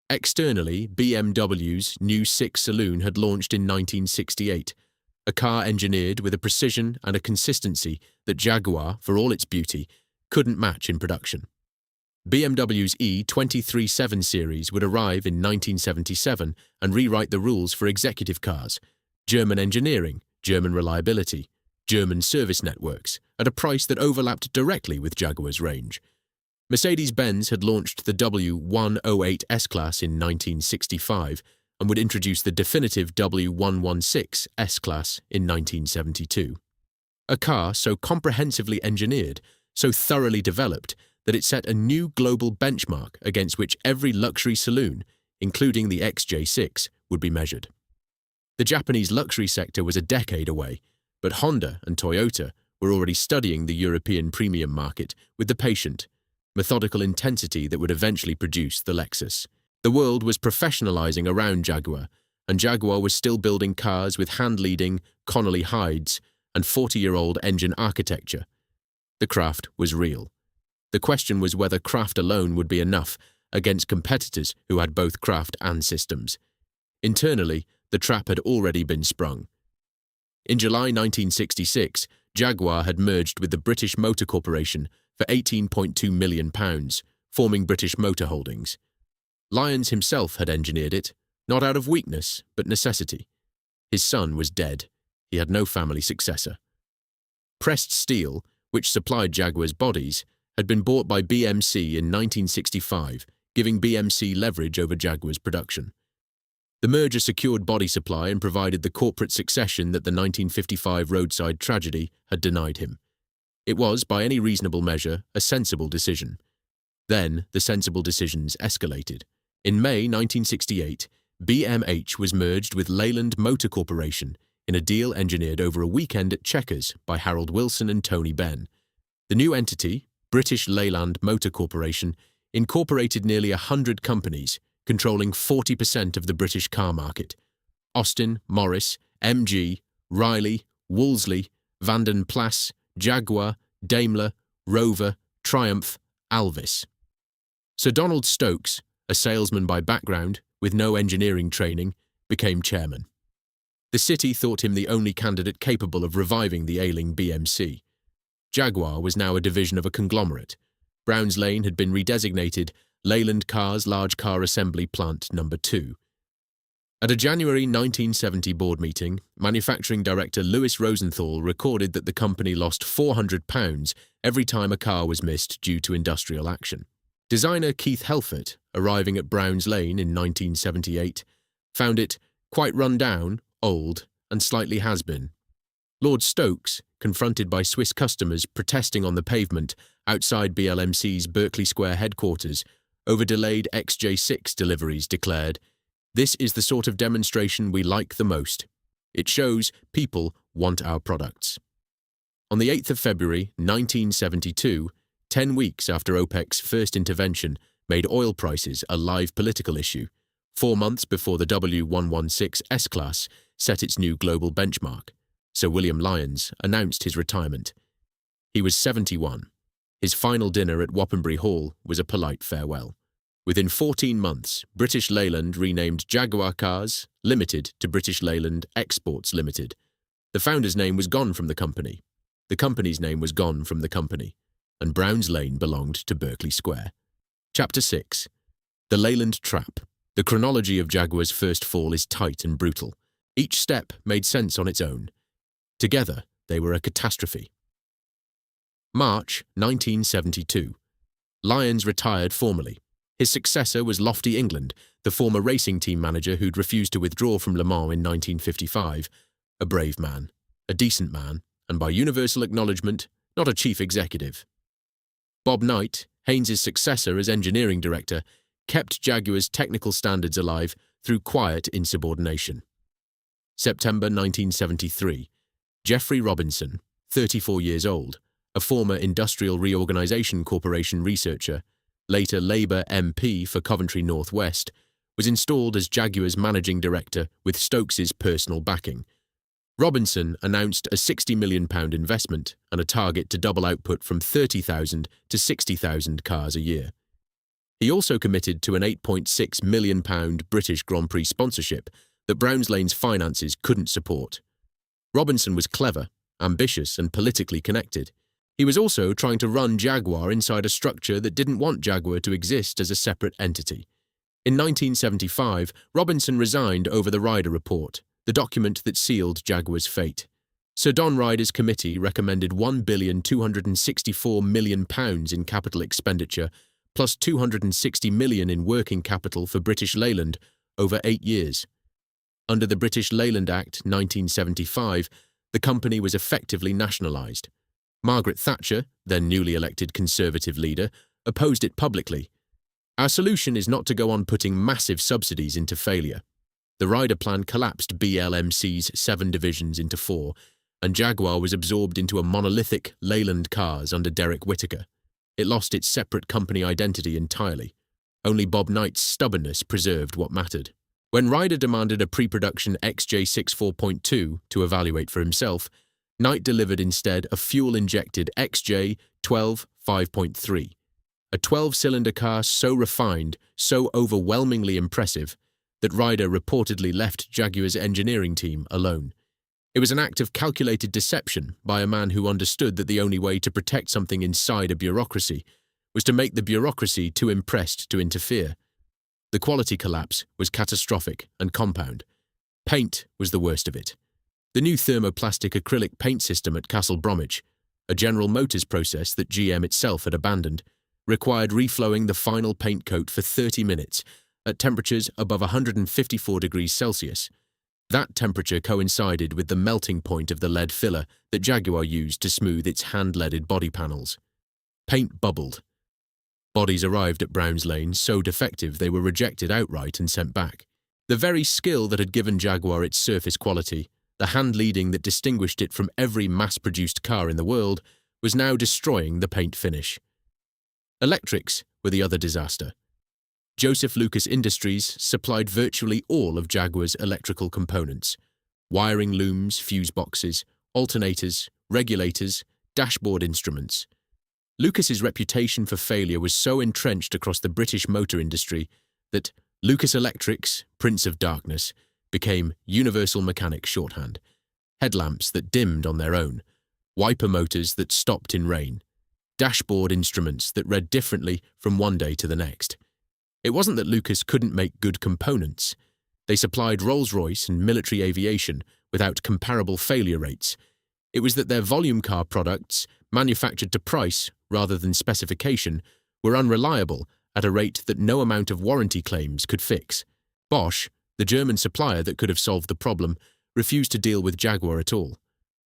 A: Externally, BMW's new 6 Saloon had launched in 1968, a car engineered with a precision and a consistency that Jaguar, for all its beauty, couldn't match in production. BMW's E237 series would arrive in 1977 and rewrite the rules for executive cars, German engineering, German reliability, German service networks, at a price that overlapped directly with Jaguar's range. Mercedes-Benz had launched the W108 S-Class in 1965 and would introduce the definitive W116 S-Class in 1972. A car so comprehensively engineered, so thoroughly developed, that it set a new global benchmark against which every luxury saloon, including the XJ6, would be measured. The Japanese luxury sector was a decade away, but Honda and Toyota were already studying the European premium market with the patient, methodical intensity that would eventually produce the Lexus. The world was professionalizing around Jaguar, and Jaguar was still building cars with hand-leading Connolly hides and 40-year-old engine architecture. The craft was real. The question was whether craft alone would be enough against competitors who had both craft and systems. Internally, the trap had already been sprung. In July 1966, Jaguar had merged with the British Motor Corporation for £18.2 million, forming British Motor Holdings. Lyons himself had engineered it, not out of weakness, but necessity. His son was dead. He had no family successor. Pressed steel, which supplied Jaguar's bodies, had been bought by BMC in 1965, giving BMC leverage over Jaguar's production. The merger secured body supply and provided the corporate succession that the 1955 roadside tragedy had denied him. It was, by any reasonable measure, a sensible decision. Then the sensible decisions escalated. In May 1968, BMH was merged with Leyland Motor Corporation in a deal engineered over a weekend at Chequers by Harold Wilson and Tony Benn. The new entity, British Leyland Motor Corporation, incorporated nearly 100 companies, controlling 40% of the British car market. Austin, Morris, MG, Riley, Wolseley, Vanden Plas, Jaguar, Daimler, Rover, Triumph, Alvis. Sir Donald Stokes, a salesman by background, with no engineering training, became chairman. The city thought him the only candidate capable of reviving the ailing BMC. Jaguar was now a division of a conglomerate. Browns Lane had been redesignated Leyland Cars Large Car Assembly Plant No. 2. At a January 1970 board meeting, manufacturing director Louis Rosenthal recorded that the company lost £400 every time a car was missed due to industrial action. Designer Keith Helfert, arriving at Browns Lane in 1978, found it quite run down, old, and slightly has-been. Lord Stokes, confronted by Swiss customers protesting on the pavement outside BLMC's Berkeley Square headquarters over delayed XJ6 deliveries, declared, "This is the sort of demonstration we like the most. It shows people want our products." On the 8th of February 1972, 10 weeks after OPEC's first intervention made oil prices a live political issue, 4 months before the W116 S-Class set its new global benchmark, Sir William Lyons announced his retirement. He was 71. His final dinner at Wappenbury Hall was a polite farewell. Within 14 months, British Leyland renamed Jaguar Cars Limited to British Leyland Exports Limited. The founder's name was gone from the company. The company's name was gone from the company. And Browns Lane belonged to Berkeley Square. Chapter 6. The Leyland Trap. The chronology of Jaguar's first fall is tight and brutal. Each step made sense on its own. Together, they were a catastrophe. March 1972. Lyons retired formally. His successor was Lofty England, the former racing team manager who'd refused to withdraw from Le Mans in 1955. A brave man, a decent man, and by universal acknowledgement, not a chief executive. Bob Knight, Haynes's successor as engineering director, kept Jaguar's technical standards alive through quiet insubordination. September 1973. Geoffrey Robinson, 34 years old, a former Industrial Reorganisation Corporation researcher, later Labour MP for Coventry North West, was installed as Jaguar's managing director with Stokes's personal backing. Robinson announced a £60 million investment and a target to double output from 30,000 to 60,000 cars a year. He also committed to an £8.6 million British Grand Prix sponsorship that Browns Lane's finances couldn't support. Robinson was clever, ambitious and politically connected. He was also trying to run Jaguar inside a structure that didn't want Jaguar to exist as a separate entity. In 1975, Robinson resigned over the Ryder Report, the document that sealed Jaguar's fate. Sir Don Ryder's committee recommended £1,264 million in capital expenditure, plus £260 million in working capital for British Leyland over 8 years. Under the British Leyland Act 1975, the company was effectively nationalised. Margaret Thatcher, then newly elected Conservative leader, opposed it publicly. Our solution is not to go on putting massive subsidies into failure. The Ryder plan collapsed BLMC's 7 divisions into 4, and Jaguar was absorbed into a monolithic Leyland Cars under Derek Whittaker. It lost its separate company identity entirely. Only Bob Knight's stubbornness preserved what mattered. When Ryder demanded a pre-production XJ64.2 to evaluate for himself, Knight delivered instead a fuel-injected XJ12 5.3, a 12-cylinder car so refined, so overwhelmingly impressive, that Ryder reportedly left Jaguar's engineering team alone. It was an act of calculated deception by a man who understood that the only way to protect something inside a bureaucracy was to make the bureaucracy too impressed to interfere. The quality collapse was catastrophic and compound. Paint was the worst of it. The new thermoplastic acrylic paint system at Castle Bromwich, a General Motors process that GM itself had abandoned, required reflowing the final paint coat for 30 minutes at temperatures above 154 degrees Celsius. That temperature coincided with the melting point of the lead filler that Jaguar used to smooth its hand-leaded body panels. Paint bubbled. Bodies arrived at Browns Lane so defective they were rejected outright and sent back. The very skill that had given Jaguar its surface quality, the hand-leading that distinguished it from every mass-produced car in the world, was now destroying the paint finish. Electrics were the other disaster. Joseph Lucas Industries supplied virtually all of Jaguar's electrical components: wiring looms, fuse boxes, alternators, regulators, dashboard instruments. Lucas's reputation for failure was so entrenched across the British motor industry that Lucas Electrics, Prince of Darkness, became Universal Mechanics shorthand. Headlamps that dimmed on their own, wiper motors that stopped in rain, dashboard instruments that read differently from one day to the next. It wasn't that Lucas couldn't make good components. They supplied Rolls-Royce and military aviation without comparable failure rates. It was that their volume car products, manufactured to price rather than specification, were unreliable at a rate that no amount of warranty claims could fix. Bosch, the German supplier that could have solved the problem, refused to deal with Jaguar at all.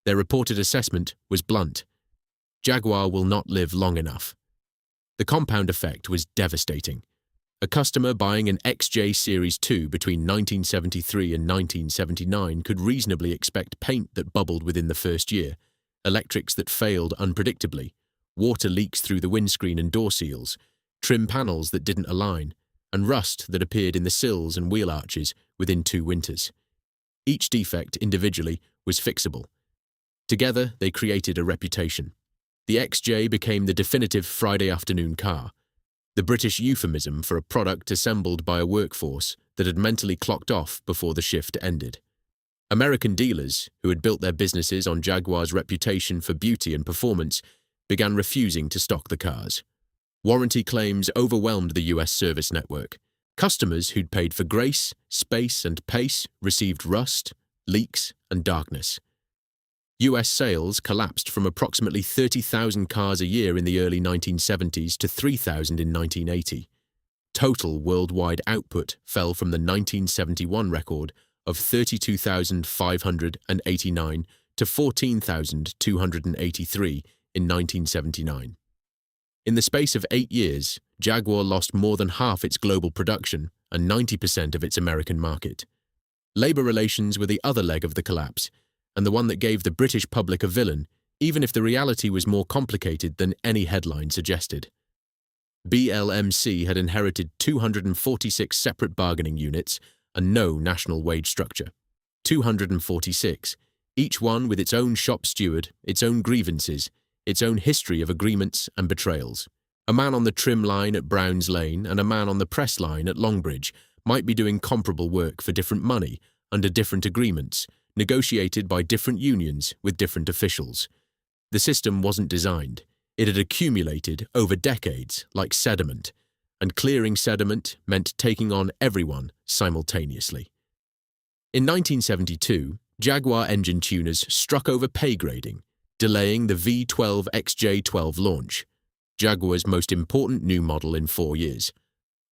A: Their reported assessment was blunt. Jaguar will not live long enough. The compound effect was devastating. A customer buying an XJ Series 2 between 1973 and 1979 could reasonably expect paint that bubbled within the first year, electrics that failed unpredictably, water leaks through the windscreen and door seals, trim panels that didn't align, and rust that appeared in the sills and wheel arches within 2 winters. Each defect individually was fixable. Together, they created a reputation. The XJ became the definitive Friday afternoon car, the British euphemism for a product assembled by a workforce that had mentally clocked off before the shift ended. American dealers, who had built their businesses on Jaguar's reputation for beauty and performance, began refusing to stock the cars. Warranty claims overwhelmed the US service network. Customers who'd paid for grace, space, and pace received rust, leaks, and darkness. US sales collapsed from approximately 30,000 cars a year in the early 1970s to 3,000 in 1980. Total worldwide output fell from the 1971 record of 32,589 to 14,283 in 1979. In the space of 8 years, Jaguar lost more than half its global production and 90% of its American market. Labor relations were the other leg of the collapse, and the one that gave the British public a villain, even if the reality was more complicated than any headline suggested. BLMC had inherited 246 separate bargaining units and no national wage structure. 246, each one with its own shop steward, its own grievances, its own history of agreements and betrayals. A man on the trim line at Browns Lane and a man on the press line at Longbridge might be doing comparable work for different money, under different agreements, negotiated by different unions with different officials. The system wasn't designed. It had accumulated over decades like sediment, and clearing sediment meant taking on everyone simultaneously. In 1972, Jaguar engine tuners struck over pay grading, delaying the V12 XJ12 launch, Jaguar's most important new model in 4 years.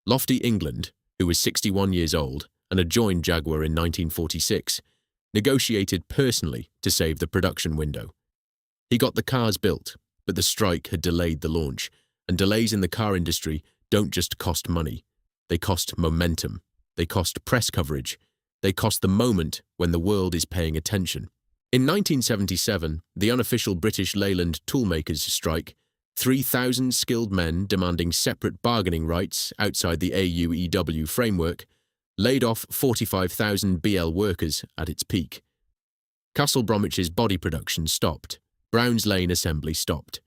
A: Lofty England, who was 61 years old and had joined Jaguar in 1946, negotiated personally to save the production window. He got the cars built, but the strike had delayed the launch, and delays in the car industry don't just cost money. They cost momentum. They cost press coverage. They cost the moment when the world is paying attention. In 1977, the unofficial British Leyland toolmakers strike, 3,000 skilled men demanding separate bargaining rights outside the AUEW framework, laid off 45,000 BL workers at its peak. Castle Bromwich's body production stopped. Browns Lane assembly stopped.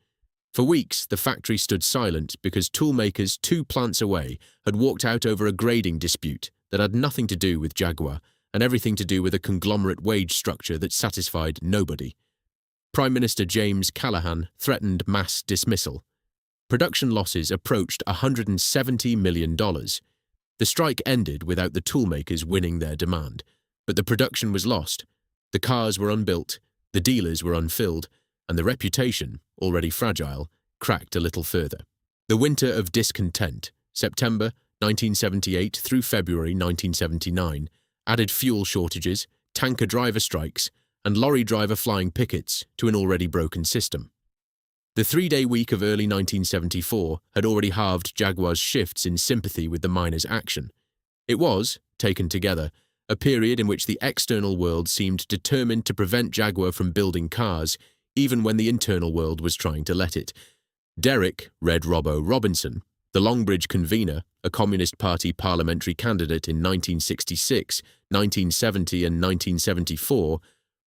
A: For weeks, the factory stood silent because toolmakers 2 plants away had walked out over a grading dispute that had nothing to do with Jaguar and everything to do with a conglomerate wage structure that satisfied nobody. Prime Minister James Callaghan threatened mass dismissal. Production losses approached $170 million. The strike ended without the toolmakers winning their demand, but the production was lost. The cars were unbuilt, the dealers were unfilled, and the reputation, already fragile, cracked a little further. The winter of discontent, September 1978 through February 1979, added fuel shortages, tanker driver strikes, and lorry driver flying pickets to an already broken system. The 3-day week of early 1974 had already halved Jaguar's shifts in sympathy with the miners' action. It was, taken together, a period in which the external world seemed determined to prevent Jaguar from building cars, even when the internal world was trying to let it. Derek Red Robbo Robinson, the Longbridge convener, a Communist Party parliamentary candidate in 1966, 1970 and 1974,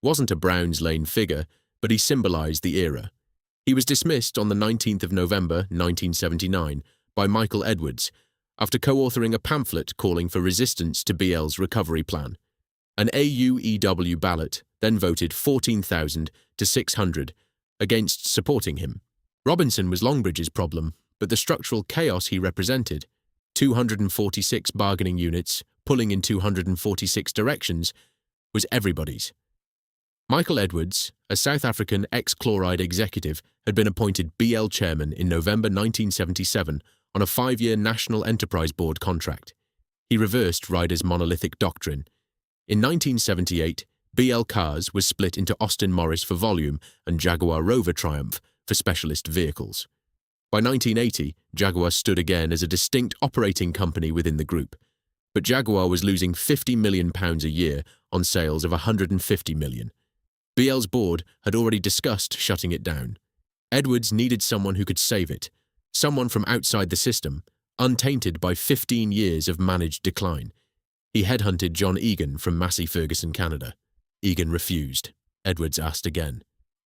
A: wasn't a Browns Lane figure, but he symbolized the era. He was dismissed on the 19th of November 1979 by Michael Edwards after co-authoring a pamphlet calling for resistance to BL's recovery plan. An AUEW ballot then voted 14,000 to 600 against supporting him. Robinson was Longbridge's problem, but the structural chaos he represented, 246 bargaining units pulling in 246 directions, was everybody's. Michael Edwards, a South African ex-chloride executive, had been appointed BL chairman in November 1977 on a 5-year National Enterprise Board contract. He reversed Ryder's monolithic doctrine. In 1978, BL Cars was split into Austin Morris for volume and Jaguar Rover Triumph for specialist vehicles. By 1980, Jaguar stood again as a distinct operating company within the group, but Jaguar was losing £50 million a year on sales of $150 million. BL's board had already discussed shutting it down. Edwards needed someone who could save it, someone from outside the system, untainted by 15 years of managed decline. He headhunted John Egan from Massey Ferguson, Canada. Egan refused. Edwards asked again.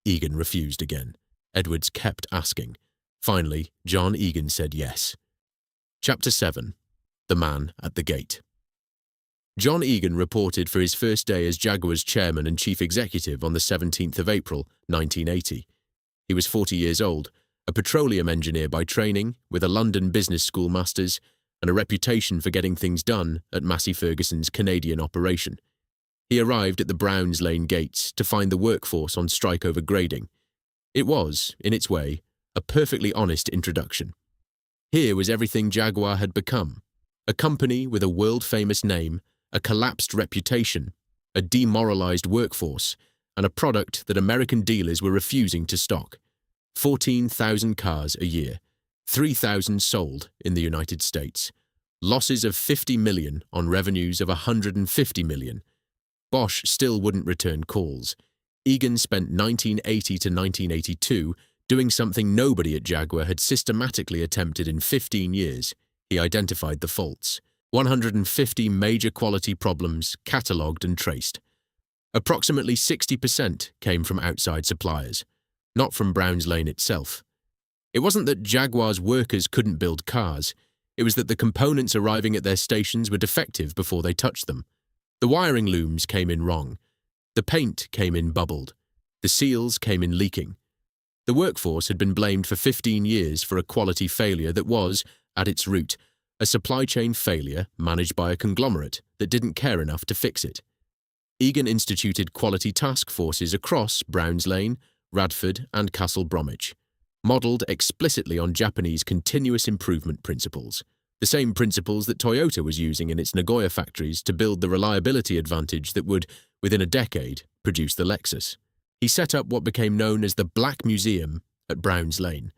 A: Egan refused again. Edwards kept asking. Finally, John Egan said yes. Chapter 7. The Man at the Gate. John Egan reported for his first day as Jaguar's chairman and chief executive on the 17th of April, 1980. He was 40 years old, a petroleum engineer by training, with a London Business School master's, and a reputation for getting things done at Massey Ferguson's Canadian operation. He arrived at the Browns Lane gates to find the workforce on strike over grading. It was, in its way, a perfectly honest introduction. Here was everything Jaguar had become, a company with a world-famous name, a collapsed reputation, a demoralized workforce, and a product that American dealers were refusing to stock. 14,000 cars a year, 3,000 sold in the United States, losses of $50 million on revenues of $150 million. Bosch still wouldn't return calls. Egan spent 1980 to 1982 doing something nobody at Jaguar had systematically attempted in 15 years. He identified the faults. 150 major quality problems catalogued and traced. Approximately 60% came from outside suppliers, not from Browns Lane itself. It wasn't that Jaguar's workers couldn't build cars, it was that the components arriving at their stations were defective before they touched them. The wiring looms came in wrong. The paint came in bubbled. The seals came in leaking. The workforce had been blamed for 15 years for a quality failure that was, at its root, a supply chain failure managed by a conglomerate that didn't care enough to fix it. Egan instituted quality task forces across Browns Lane, Radford and Castle Bromwich, modelled explicitly on Japanese continuous improvement principles, the same principles that Toyota was using in its Nagoya factories to build the reliability advantage that would, within a decade, produce the Lexus. He set up what became known as the Black Museum at Browns Lane,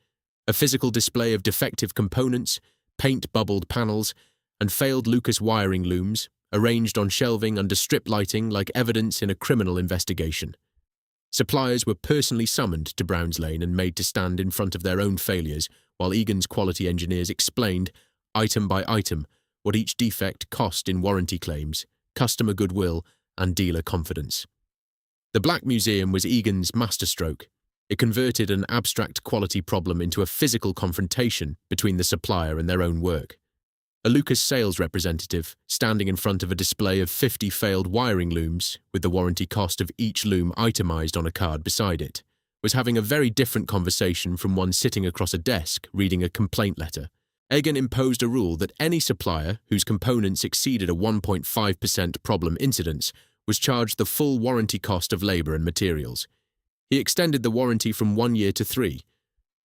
A: a physical display of defective components, paint-bubbled panels, and failed Lucas wiring looms, arranged on shelving under strip lighting like evidence in a criminal investigation. Suppliers were personally summoned to Browns Lane and made to stand in front of their own failures, while Egan's quality engineers explained, item by item, what each defect cost in warranty claims, customer goodwill, and dealer confidence. The Black Museum was Egan's masterstroke. It converted an abstract quality problem into a physical confrontation between the supplier and their own work. A Lucas sales representative, standing in front of a display of 50 failed wiring looms, with the warranty cost of each loom itemized on a card beside it, was having a very different conversation from one sitting across a desk reading a complaint letter. Egan imposed a rule that any supplier whose components exceeded a 1.5% problem incidence was charged the full warranty cost of labour and materials. He extended the warranty from 1 year to 3.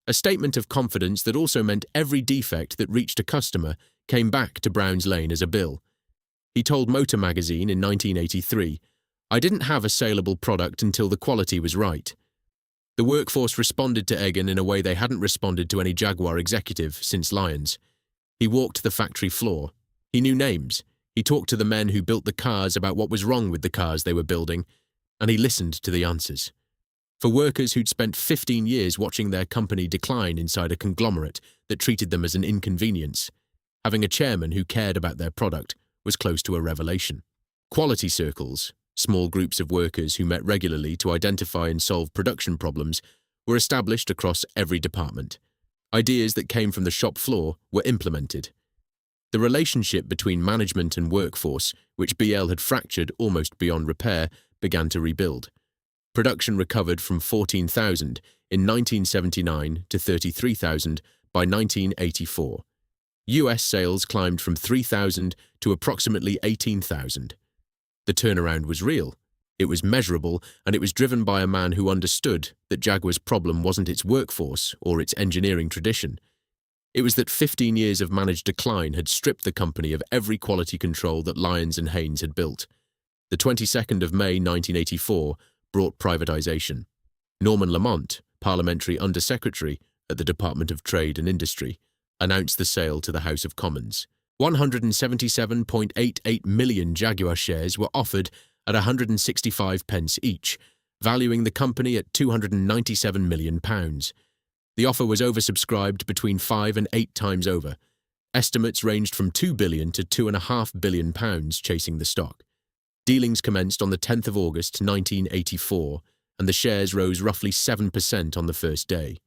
A: A statement of confidence that also meant every defect that reached a customer came back to Browns Lane as a bill. He told Motor Magazine in 1983, "I didn't have a saleable product until the quality was right." The workforce responded to Egan in a way they hadn't responded to any Jaguar executive since Lyons. He walked the factory floor. He knew names. He talked to the men who built the cars about what was wrong with the cars they were building, and he listened to the answers. For workers who'd spent 15 years watching their company decline inside a conglomerate that treated them as an inconvenience, having a chairman who cared about their product was close to a revelation. Quality circles, small groups of workers who met regularly to identify and solve production problems, were established across every department. Ideas that came from the shop floor were implemented. The relationship between management and workforce, which BL had fractured almost beyond repair, began to rebuild. Production recovered from 14,000 in 1979 to 33,000 by 1984. US sales climbed from 3,000 to approximately 18,000. The turnaround was real, it was measurable, and it was driven by a man who understood that Jaguar's problem wasn't its workforce or its engineering tradition. It was that 15 years of managed decline had stripped the company of every quality control that Lyons and Haynes had built. The 22nd of May 1984 brought privatization. Norman Lamont, parliamentary undersecretary at the Department of Trade and Industry, announced the sale to the House of Commons. 177.88 million Jaguar shares were offered at 165 pence each, valuing the company at £297 million. The offer was oversubscribed between 5 and 8 times over. Estimates ranged from £2 billion to £2.5 billion chasing the stock. Dealings commenced on the 10th of August 1984, and the shares rose roughly 7% on the first day.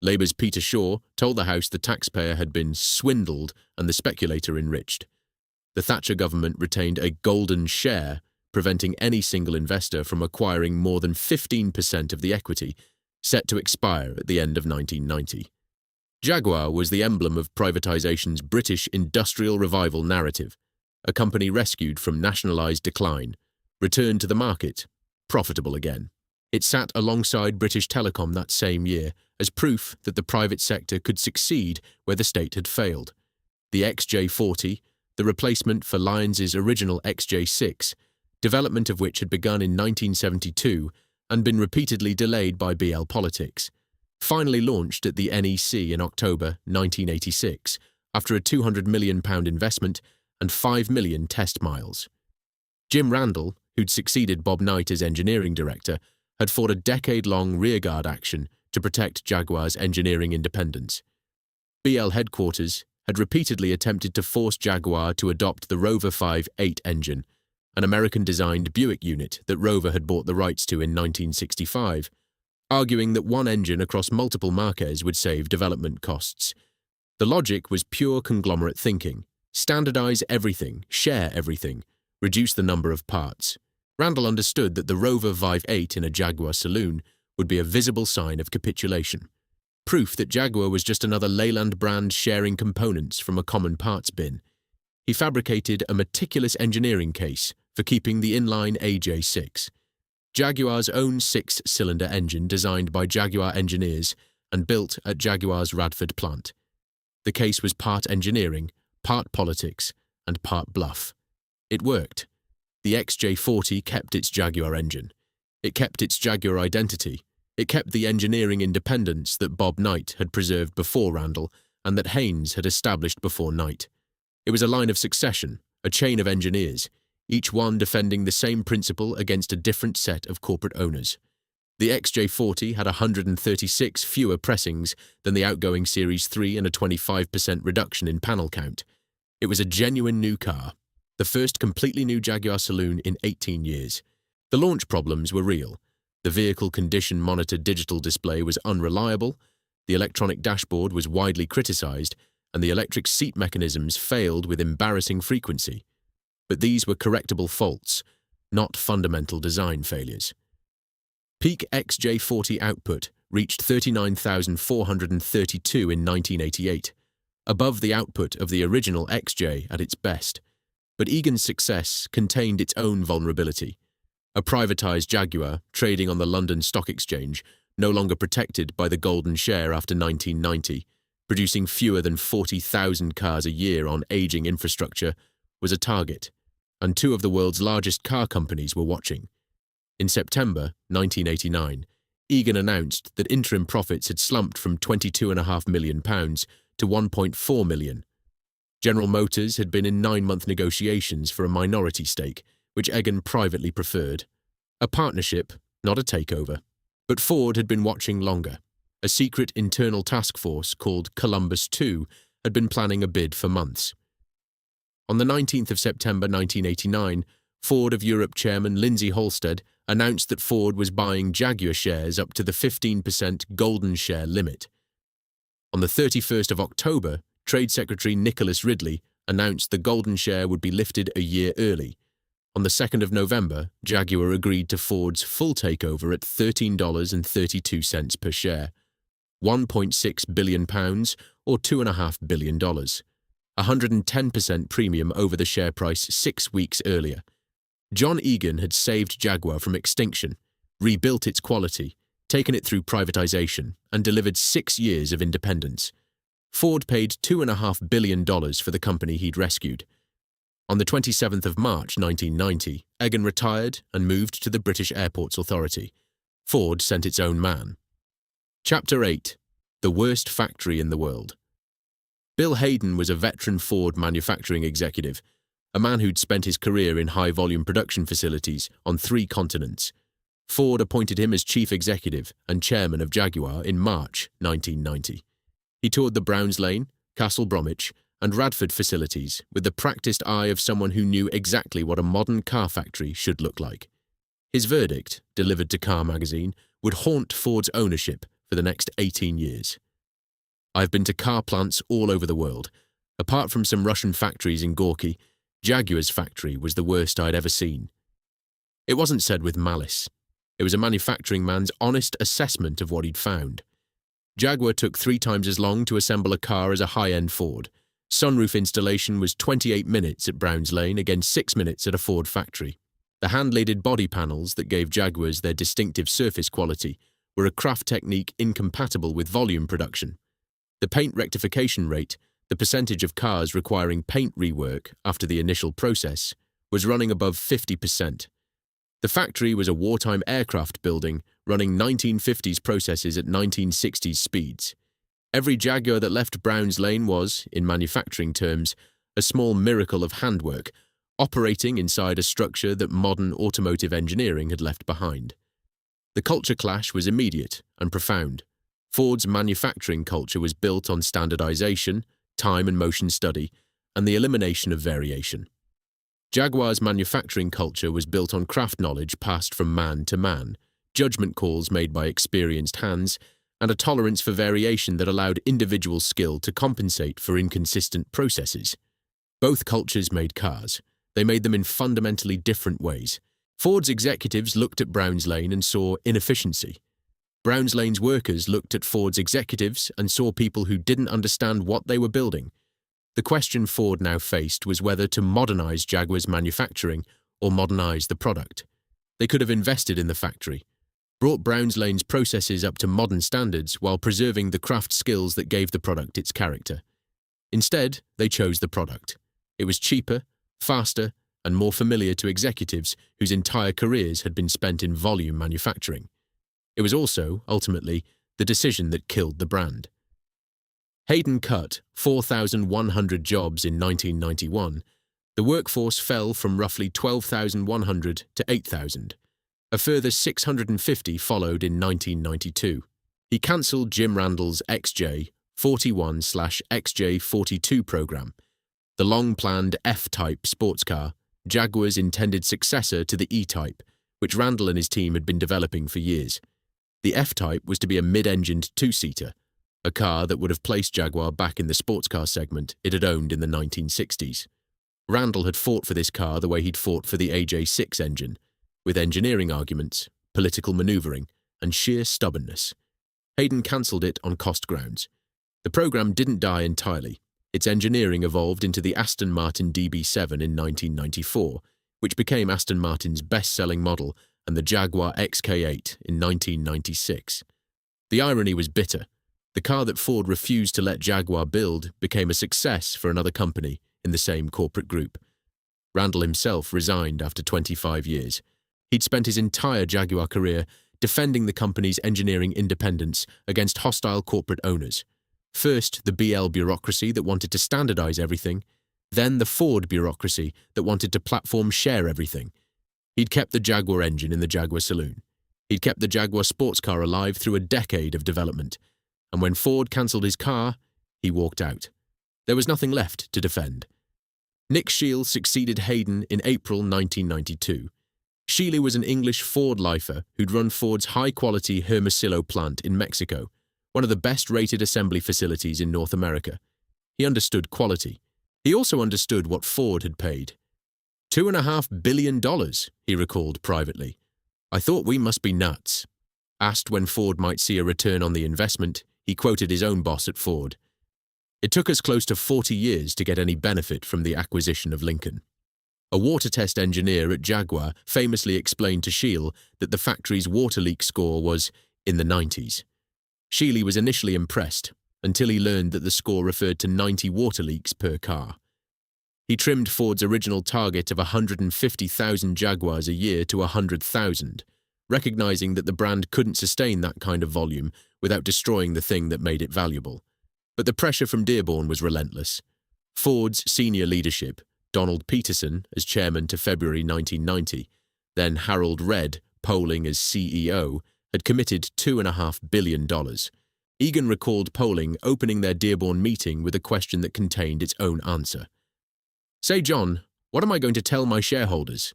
A: Labour's Peter Shaw told the House the taxpayer had been swindled and the speculator enriched. The Thatcher government retained a golden share, preventing any single investor from acquiring more than 15% of the equity, set to expire at the end of 1990. Jaguar was the emblem of privatization's British industrial revival narrative, a company rescued from nationalised decline, returned to the market, profitable again. It sat alongside British Telecom that same year as proof that the private sector could succeed where the state had failed. The XJ40, the replacement for Lyons's original XJ6, development of which had begun in 1972 and been repeatedly delayed by BL politics, finally launched at the NEC in October 1986 after a £200 million investment and 5 million test miles. Jim Randall, who'd succeeded Bob Knight as engineering director, had fought a decade-long rearguard action to protect Jaguar's engineering independence. BL headquarters had repeatedly attempted to force Jaguar to adopt the Rover 5.8 engine, an American-designed Buick unit that Rover had bought the rights to in 1965, arguing that one engine across multiple marques would save development costs. The logic was pure conglomerate thinking: standardize everything, share everything, reduce the number of parts. Randall understood that the Rover 5.8 in a Jaguar saloon would be a visible sign of capitulation, proof that Jaguar was just another Leyland brand sharing components from a common parts bin. He fabricated a meticulous engineering case for keeping the inline AJ6, Jaguar's own six-cylinder engine designed by Jaguar engineers and built at Jaguar's Radford plant. The case was part engineering, part politics, and part bluff. It worked. The XJ40 kept its Jaguar engine. It kept its Jaguar identity. It kept the engineering independence that Bob Knight had preserved before Randall and that Haynes had established before Knight. It was a line of succession, a chain of engineers, each one defending the same principle against a different set of corporate owners. The XJ40 had 136 fewer pressings than the outgoing Series 3 and a 25% reduction in panel count. It was a genuine new car, the first completely new Jaguar saloon in 18 years. The launch problems were real. The vehicle condition monitor digital display was unreliable, the electronic dashboard was widely criticized, and the electric seat mechanisms failed with embarrassing frequency. But these were correctable faults, not fundamental design failures. Peak XJ40 output reached 39,432 in 1988, above the output of the original XJ at its best. But Egan's success contained its own vulnerability. A privatized Jaguar, trading on the London Stock Exchange, no longer protected by the golden share after 1990, producing fewer than 40,000 cars a year on aging infrastructure, was a target, and two of the world's largest car companies were watching. In September 1989, Egan announced that interim profits had slumped from £22.5 million to £1.4 million. General Motors had been in 9-month negotiations for a minority stake, which Egan privately preferred. A partnership, not a takeover. But Ford had been watching longer. A secret internal task force called Columbus 2 had been planning a bid for months. On the 19th of September 1989, Ford of Europe chairman Lindsay Halstead announced that Ford was buying Jaguar shares up to the 15% golden share limit. On the 31st of October, Trade Secretary Nicholas Ridley announced the golden share would be lifted a year early. On the 2nd of November, Jaguar agreed to Ford's full takeover at $13.32 per share, £1.6 billion or $2.5 billion, 110% premium over the share price 6 weeks earlier. John Egan had saved Jaguar from extinction, rebuilt its quality, taken it through privatization, and delivered 6 years of independence. Ford paid $2.5 billion for the company he'd rescued. On the 27th of March 1990, Egan retired and moved to the British Airports Authority. Ford sent its own man. Chapter 8. The Worst Factory in the World. Bill Hayden was a veteran Ford manufacturing executive, a man who'd spent his career in high-volume production facilities on 3 continents. Ford appointed him as chief executive and chairman of Jaguar in March 1990. He toured the Browns Lane, Castle Bromwich, and Radford facilities with the practiced eye of someone who knew exactly what a modern car factory should look like. His verdict, delivered to Car magazine, would haunt Ford's ownership for the next 18 years. "I've been to car plants all over the world. Apart from some Russian factories in Gorky, Jaguar's factory was the worst I'd ever seen." It wasn't said with malice. It was a manufacturing man's honest assessment of what he'd found. Jaguar took 3 times as long to assemble a car as a high-end Ford. Sunroof installation was 28 minutes at Browns Lane against 6 minutes at a Ford factory. The hand-laded body panels that gave Jaguars their distinctive surface quality were a craft technique incompatible with volume production. The paint rectification rate, the percentage of cars requiring paint rework after the initial process, was running above 50%. The factory was a wartime aircraft building running 1950s processes at 1960s speeds. Every Jaguar that left Browns Lane was, in manufacturing terms, a small miracle of handwork, operating inside a structure that modern automotive engineering had left behind. The culture clash was immediate and profound. Ford's manufacturing culture was built on standardization, time and motion study, and the elimination of variation. Jaguar's manufacturing culture was built on craft knowledge passed from man to man, judgment calls made by experienced hands, and a tolerance for variation that allowed individual skill to compensate for inconsistent processes. Both cultures made cars. They made them in fundamentally different ways. Ford's executives looked at Browns Lane and saw inefficiency. Browns Lane's workers looked at Ford's executives and saw people who didn't understand what they were building. The question Ford now faced was whether to modernize Jaguar's manufacturing or modernize the product. They could have invested in the factory, brought Browns Lane's processes up to modern standards while preserving the craft skills that gave the product its character. Instead, they chose the product. It was cheaper, faster, and more familiar to executives whose entire careers had been spent in volume manufacturing. It was also, ultimately, the decision that killed the brand. Hayden cut 4,100 jobs in 1991. The workforce fell from roughly 12,100 to 8,000. A further 650 followed in 1992. He cancelled Jim Randall's XJ41/XJ42 program, the long-planned F-Type sports car, Jaguar's intended successor to the E-Type, which Randall and his team had been developing for years. The F-Type was to be a mid-engined two-seater, a car that would have placed Jaguar back in the sports car segment it had owned in the 1960s. Randall had fought for this car the way he'd fought for the AJ6 engine, with engineering arguments, political manoeuvring, and sheer stubbornness. Hayden cancelled it on cost grounds. The program didn't die entirely. Its engineering evolved into the Aston Martin DB7 in 1994, which became Aston Martin's best-selling model, and the Jaguar XK8 in 1996. The irony was bitter. The car that Ford refused to let Jaguar build became a success for another company in the same corporate group. Randall himself resigned after 25 years. He'd spent his entire Jaguar career defending the company's engineering independence against hostile corporate owners. First, the BL bureaucracy that wanted to standardize everything, then the Ford bureaucracy that wanted to platform share everything. He'd kept the Jaguar engine in the Jaguar saloon. He'd kept the Jaguar sports car alive through a decade of development. And when Ford cancelled his car, he walked out. There was nothing left to defend. Nick Scheel succeeded Hayden in April 1992. Scheel was an English Ford lifer who'd run Ford's high-quality Hermosillo plant in Mexico, one of the best-rated assembly facilities in North America. He understood quality. He also understood what Ford had paid. $2.5 billion, he recalled privately. I thought we must be nuts. Asked when Ford might see a return on the investment, he quoted his own boss at Ford. It took us close to 40 years to get any benefit from the acquisition of Lincoln. A water test engineer at Jaguar famously explained to Scheel that the factory's water leak score was in the 90s. Scheel was initially impressed until he learned that the score referred to 90 water leaks per car. He trimmed Ford's original target of 150,000 Jaguars a year to 100,000, recognizing that the brand couldn't sustain that kind of volume without destroying the thing that made it valuable. But the pressure from Dearborn was relentless. Ford's senior leadership, Donald Peterson as chairman to February 1990, then Harold Redd polling as CEO, had committed $2.5 billion. Egan recalled polling opening their Dearborn meeting with a question that contained its own answer. Say, John, what am I going to tell my shareholders?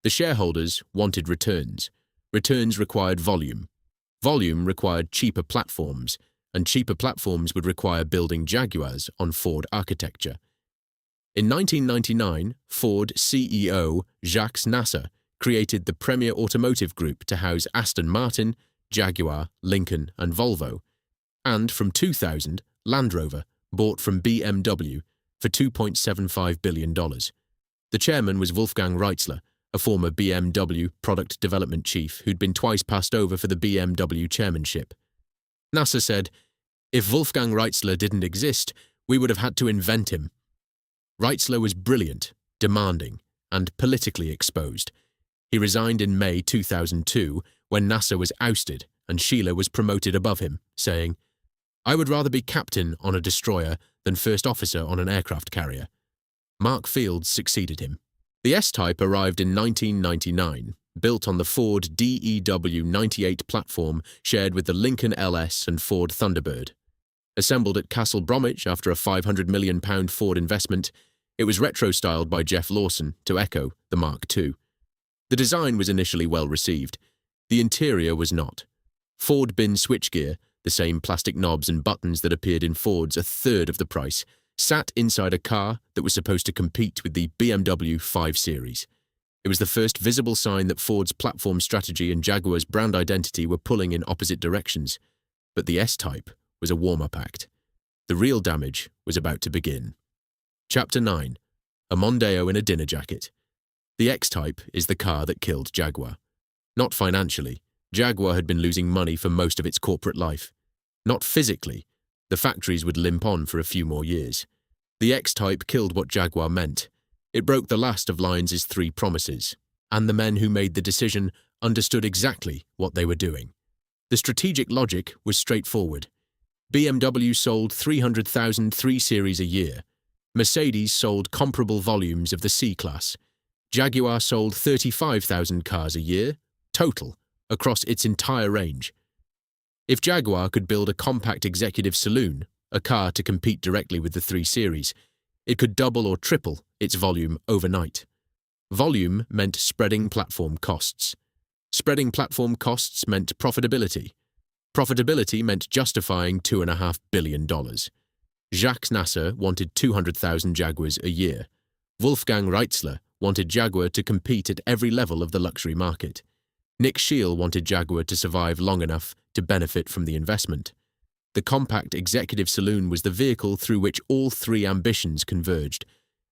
A: The shareholders wanted returns. Returns required volume. Volume required cheaper platforms, and cheaper platforms would require building Jaguars on Ford architecture. In 1999, Ford CEO Jacques Nasser created the premier automotive group to house Aston Martin, Jaguar, Lincoln, and Volvo. And from 2000, Land Rover, bought from BMW, for $2.75 billion. The chairman was Wolfgang Reitzler, a former BMW product development chief who'd been twice passed over for the BMW chairmanship. Nasser said, "If Wolfgang Reitzler didn't exist, we would have had to invent him." Reitzler was brilliant, demanding, and politically exposed. He resigned in May 2002 when Nasser was ousted and Scheel was promoted above him, saying, "I would rather be captain on a destroyer than first officer on an aircraft carrier." Mark Fields succeeded him. The S-Type arrived in 1999, built on the Ford DEW 98 platform shared with the Lincoln LS and Ford Thunderbird. Assembled at Castle Bromwich after a £500 million Ford investment, it was retro-styled by Jeff Lawson to echo the Mark II. The design was initially well received. The interior was not. Ford bin switchgear, the same plastic knobs and buttons that appeared in Ford's a third of the price, sat inside a car that was supposed to compete with the BMW 5 Series. It was the first visible sign that Ford's platform strategy and Jaguar's brand identity were pulling in opposite directions. But the S-Type was a warm-up act. The real damage was about to begin. Chapter 9. A Mondeo in a dinner jacket. The X-Type is the car that killed Jaguar. Not financially. Jaguar had been losing money for most of its corporate life. Not physically. The factories would limp on for a few more years. The X-Type killed what Jaguar meant. It broke the last of Lyons' 3 promises, and the men who made the decision understood exactly what they were doing. The strategic logic was straightforward. BMW sold 300,000 3 Series a year. Mercedes sold comparable volumes of the C-Class. Jaguar sold 35,000 cars a year, total, across its entire range. If Jaguar could build a compact executive saloon, a car to compete directly with the 3 Series, it could double or triple its volume overnight. Volume meant spreading platform costs. Spreading platform costs meant profitability. Profitability meant justifying $2.5 billion. Jacques Nasser wanted 200,000 Jaguars a year. Wolfgang Reitzler wanted Jaguar to compete at every level of the luxury market. Nick Scheel wanted Jaguar to survive long enough to benefit from the investment. The compact executive saloon was the vehicle through which all 3 ambitions converged,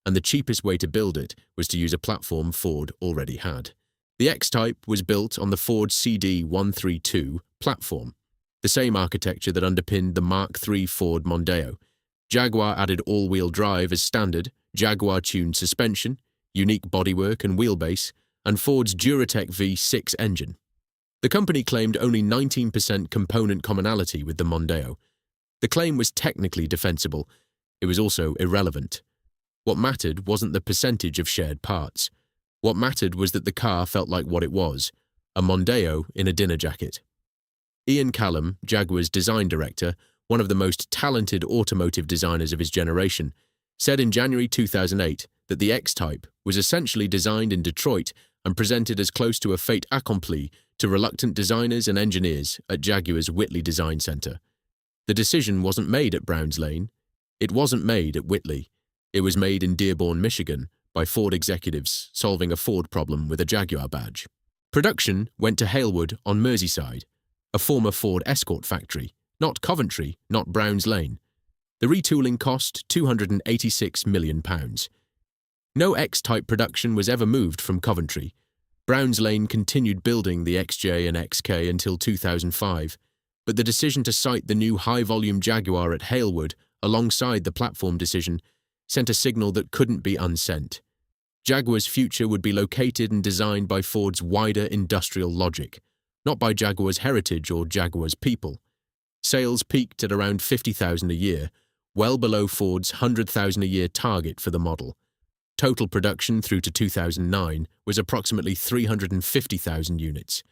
A: and the cheapest way to build it was to use a platform Ford already had. The X-Type was built on the Ford CD132 platform, the same architecture that underpinned the Mark III Ford Mondeo. Jaguar added all-wheel drive as standard, Jaguar-tuned suspension, unique bodywork and wheelbase, and Ford's Duratec V6 engine. The company claimed only 19% component commonality with the Mondeo. The claim was technically defensible. It was also irrelevant. What mattered wasn't the percentage of shared parts. What mattered was that the car felt like what it was, a Mondeo in a dinner jacket. Ian Callum, Jaguar's design director, one of the most talented automotive designers of his generation, said in January 2008 that the X-Type was essentially designed in Detroit and presented as close to a fait accompli to reluctant designers and engineers at Jaguar's Whitley Design Center. The decision wasn't made at Browns Lane. It wasn't made at Whitley. It was made in Dearborn, Michigan, by Ford executives solving a Ford problem with a Jaguar badge. Production went to Halewood on Merseyside, a former Ford Escort factory, not Coventry, not Browns Lane. The retooling cost £286 million. No X-Type production was ever moved from Coventry. Browns Lane continued building the XJ and XK until 2005, but the decision to site the new high-volume Jaguar at Halewood alongside the platform decision sent a signal that couldn't be unsent. Jaguar's future would be located and designed by Ford's wider industrial logic, not by Jaguar's heritage or Jaguar's people. Sales peaked at around 50,000 a year, well below Ford's 100,000 a year target for the model. Total production through to 2009 was approximately 350,000 units.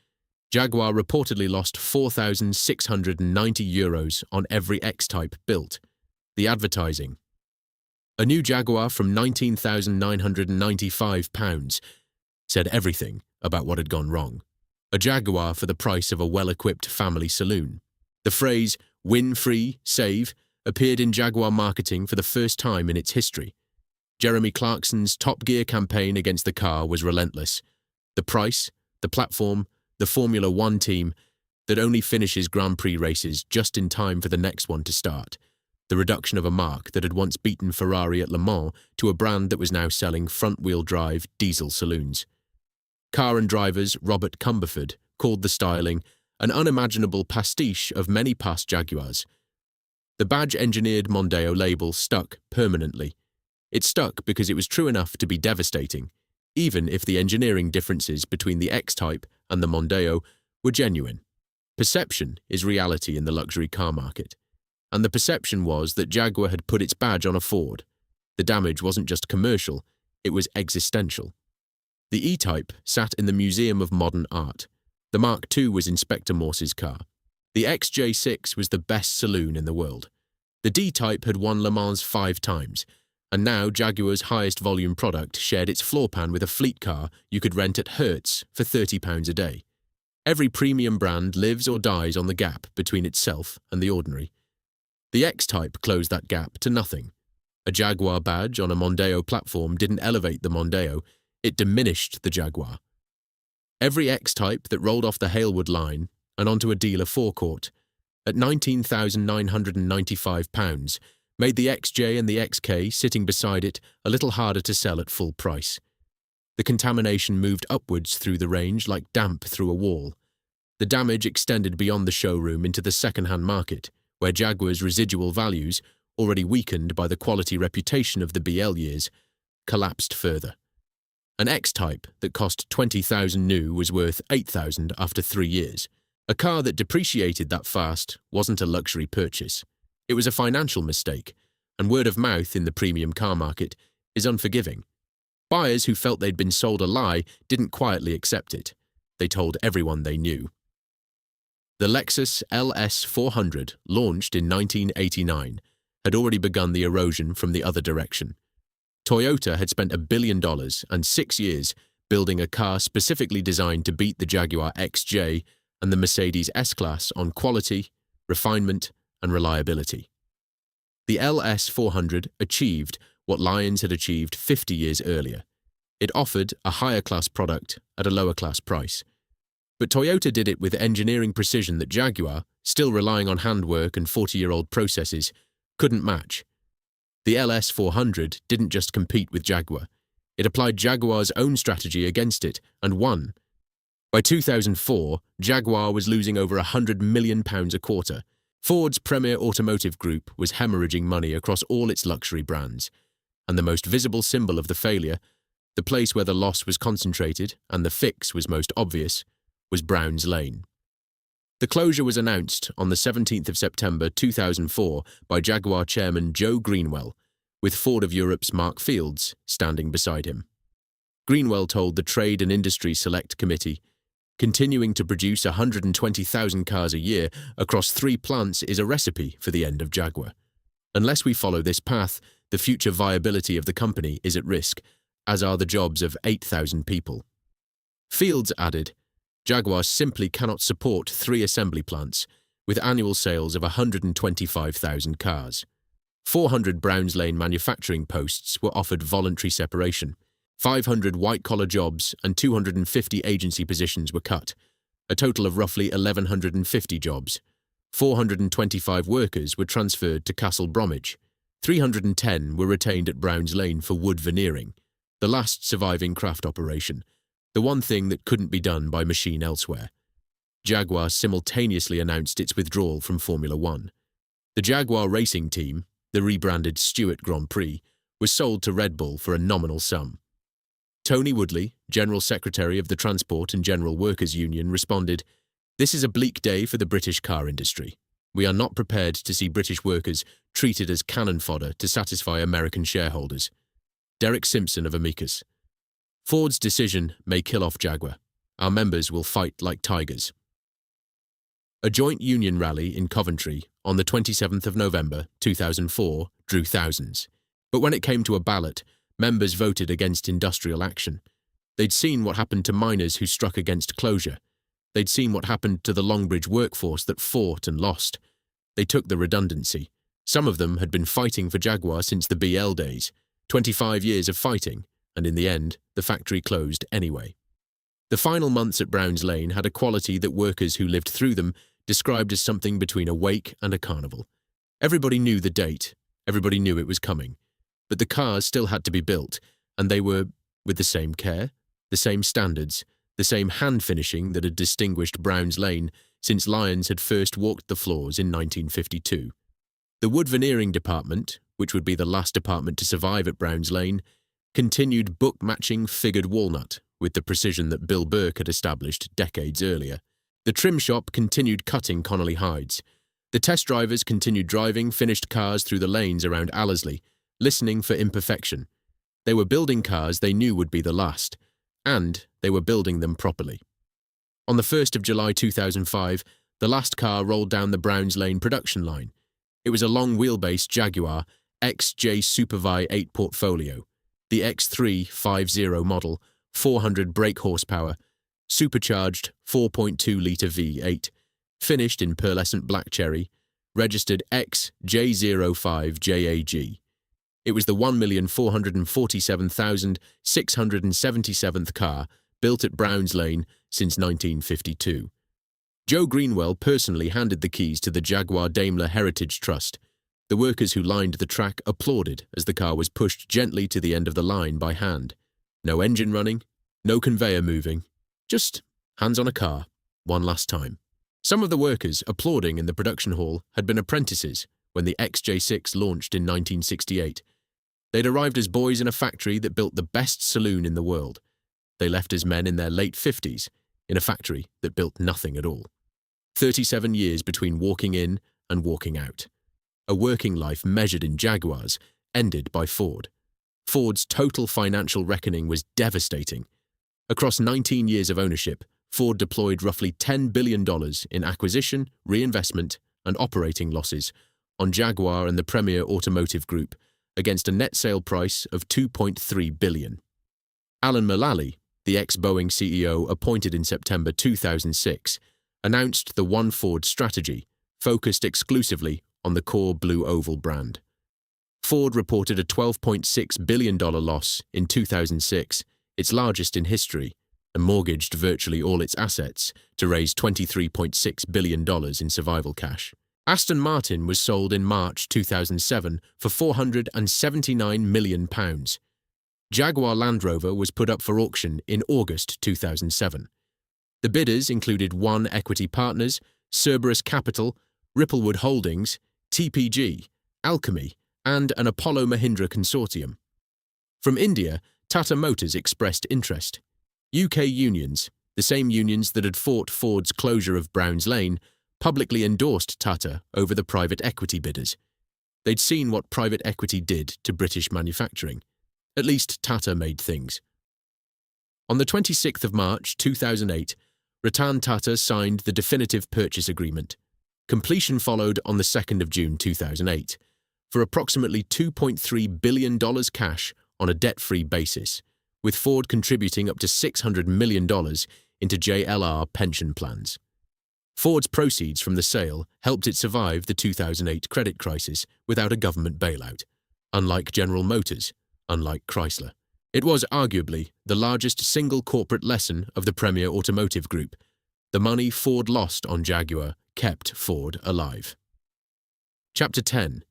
A: Jaguar reportedly lost €4,690 on every X-Type built. The advertising. A new Jaguar from £19,995 said everything about what had gone wrong. A Jaguar for the price of a well-equipped family saloon. The phrase, "win free, save," appeared in Jaguar marketing for the first time in its history. Jeremy Clarkson's Top Gear campaign against the car was relentless. The price, the platform, the Formula One team that only finishes Grand Prix races just in time for the next one to start. The reduction of a marque that had once beaten Ferrari at Le Mans to a brand that was now selling front-wheel drive diesel saloons. Car and Drivers Robert Cumberford called the styling an unimaginable pastiche of many past Jaguars. The badge-engineered Mondeo label stuck permanently. It stuck because it was true enough to be devastating, even if the engineering differences between the X-Type and the Mondeo were genuine. Perception is reality in the luxury car market, and the perception was that Jaguar had put its badge on a Ford. The damage wasn't just commercial, it was existential. The E-Type sat in the Museum of Modern Art. The Mark II was Inspector Morse's car. The XJ6 was the best saloon in the world. The D-Type had won Le Mans 5 times, and now Jaguar's highest volume product shared its floor pan with a fleet car you could rent at Hertz for £30 a day. Every premium brand lives or dies on the gap between itself and the ordinary. The X-Type closed that gap to nothing. A Jaguar badge on a Mondeo platform didn't elevate the Mondeo, It diminished the Jaguar. Every X-Type that rolled off the Halewood line and onto a dealer forecourt at £19,995 made the XJ and the XK sitting beside it a little harder to sell at full price. The contamination moved upwards through the range like damp through a wall. The damage extended beyond the showroom into the second-hand market, where Jaguar's residual values, already weakened by the quality reputation of the BL years, collapsed further. An X-Type that cost $20,000 new was worth $8,000 after 3 years. A car that depreciated that fast wasn't a luxury purchase. It was a financial mistake, and word of mouth in the premium car market is unforgiving. Buyers who felt they'd been sold a lie didn't quietly accept it. They told everyone they knew. The Lexus LS 400, launched in 1989, had already begun the erosion from the other direction. Toyota had spent $1 billion and 6 years building a car specifically designed to beat the Jaguar XJ and the Mercedes S-Class on quality, refinement, and reliability. The LS 400 achieved what Lyons had achieved 50 years earlier. It offered a higher-class product at a lower-class price. But Toyota did it with engineering precision that Jaguar, still relying on handwork and 40-year-old processes, couldn't match. The LS 400 didn't just compete with Jaguar. It applied Jaguar's own strategy against it and won. By 2004, Jaguar was losing over £100 million a quarter. Ford's premier automotive group was hemorrhaging money across all its luxury brands. And the most visible symbol of the failure, the place where the loss was concentrated and the fix was most obvious, was Browns Lane. The closure was announced on the 17th of September 2004 by Jaguar chairman Joe Greenwell, with Ford of Europe's Mark Fields standing beside him. Greenwell told the Trade and Industry Select Committee, "Continuing to produce 120,000 cars a year across 3 plants is a recipe for the end of Jaguar. Unless we follow this path, the future viability of the company is at risk, as are the jobs of 8,000 people." Fields added, "Jaguar simply cannot support 3 assembly plants, with annual sales of 125,000 cars. 400 Browns Lane manufacturing posts were offered voluntary separation. 500 white-collar jobs and 250 agency positions were cut, a total of roughly 1,150 jobs. 425 workers were transferred to Castle Bromwich. 310 were retained at Browns Lane for wood veneering, the last surviving craft operation, the one thing that couldn't be done by machine elsewhere." Jaguar simultaneously announced its withdrawal from Formula One. The Jaguar racing team, the rebranded Stewart Grand Prix, was sold to Red Bull for a nominal sum. Tony Woodley, General Secretary of the Transport and General Workers Union, responded, "This is a bleak day for the British car industry. We are not prepared to see British workers treated as cannon fodder to satisfy American shareholders." Derek Simpson of Amicus. "Ford's decision may kill off Jaguar. Our members will fight like tigers." A joint union rally in Coventry on the 27th of November 2004 drew thousands. But when it came to a ballot, members voted against industrial action. They'd seen what happened to miners who struck against closure. They'd seen what happened to the Longbridge workforce that fought and lost. They took the redundancy. Some of them had been fighting for Jaguar since the BL days, 25 years of fighting, and in the end, the factory closed anyway. The final months at Browns Lane had a quality that workers who lived through them described as something between a wake and a carnival. Everybody knew the date, everybody knew it was coming, but the cars still had to be built, and they were, with the same care, the same standards, the same hand finishing that had distinguished Browns Lane since Lyons had first walked the floors in 1952. The wood veneering department, which would be the last department to survive at Browns Lane, continued book-matching figured walnut with the precision that Bill Burke had established decades earlier. The trim shop continued cutting Connolly hides. The test drivers continued driving finished cars through the lanes around Allersley, listening for imperfection. They were building cars they knew would be the last, and they were building them properly. On the 1st of July 2005, the last car rolled down the Browns Lane production line. It was a long-wheelbase Jaguar XJ Supervi 8 Portfolio, the X350 model, 400 brake horsepower, supercharged 4.2-litre V8, finished in pearlescent black cherry, registered XJ05JAG. It was the 1,447,677th car built at Browns Lane since 1952. Joe Greenwell personally handed the keys to the Jaguar Daimler Heritage Trust. The workers who lined the track applauded as the car was pushed gently to the end of the line by hand. No engine running, no conveyor moving, just hands on a car, one last time. Some of the workers applauding in the production hall had been apprentices when the XJ6 launched in 1968. They'd arrived as boys in a factory that built the best saloon in the world. They left as men in their late 50s in a factory that built nothing at all. 37 years between walking in and walking out. A working life measured in Jaguars, ended by Ford. Ford's total financial reckoning was devastating. Across 19 years of ownership, Ford deployed roughly $10 billion in acquisition, reinvestment, and operating losses on Jaguar and the Premier Automotive Group against a net sale price of $2.3 billion. Alan Mulally, the ex-Boeing CEO appointed in September 2006, announced the One Ford strategy, focused exclusively on the core Blue Oval brand. Ford reported a $12.6 billion loss in 2006, its largest in history, and mortgaged virtually all its assets to raise $23.6 billion in survival cash. Aston Martin was sold in March 2007 for £479 million. Jaguar Land Rover was put up for auction in August 2007. The bidders included One Equity Partners, Cerberus Capital, Ripplewood Holdings, TPG, Alchemy, and an Apollo Mahindra consortium. From India, Tata Motors expressed interest. UK unions, the same unions that had fought Ford's closure of Browns Lane, publicly endorsed Tata over the private equity bidders. They'd seen what private equity did to British manufacturing. At least Tata made things. On the 26th of March 2008, Ratan Tata signed the definitive purchase agreement. Completion followed on the 2nd of June 2008, for approximately $2.3 billion cash on a debt-free basis, with Ford contributing up to $600 million into JLR pension plans. Ford's proceeds from the sale helped it survive the 2008 credit crisis without a government bailout, unlike General Motors, unlike Chrysler. It was arguably the largest single corporate lesson of the Premier Automotive Group. The money Ford lost on Jaguar kept Ford alive. Chapter 10.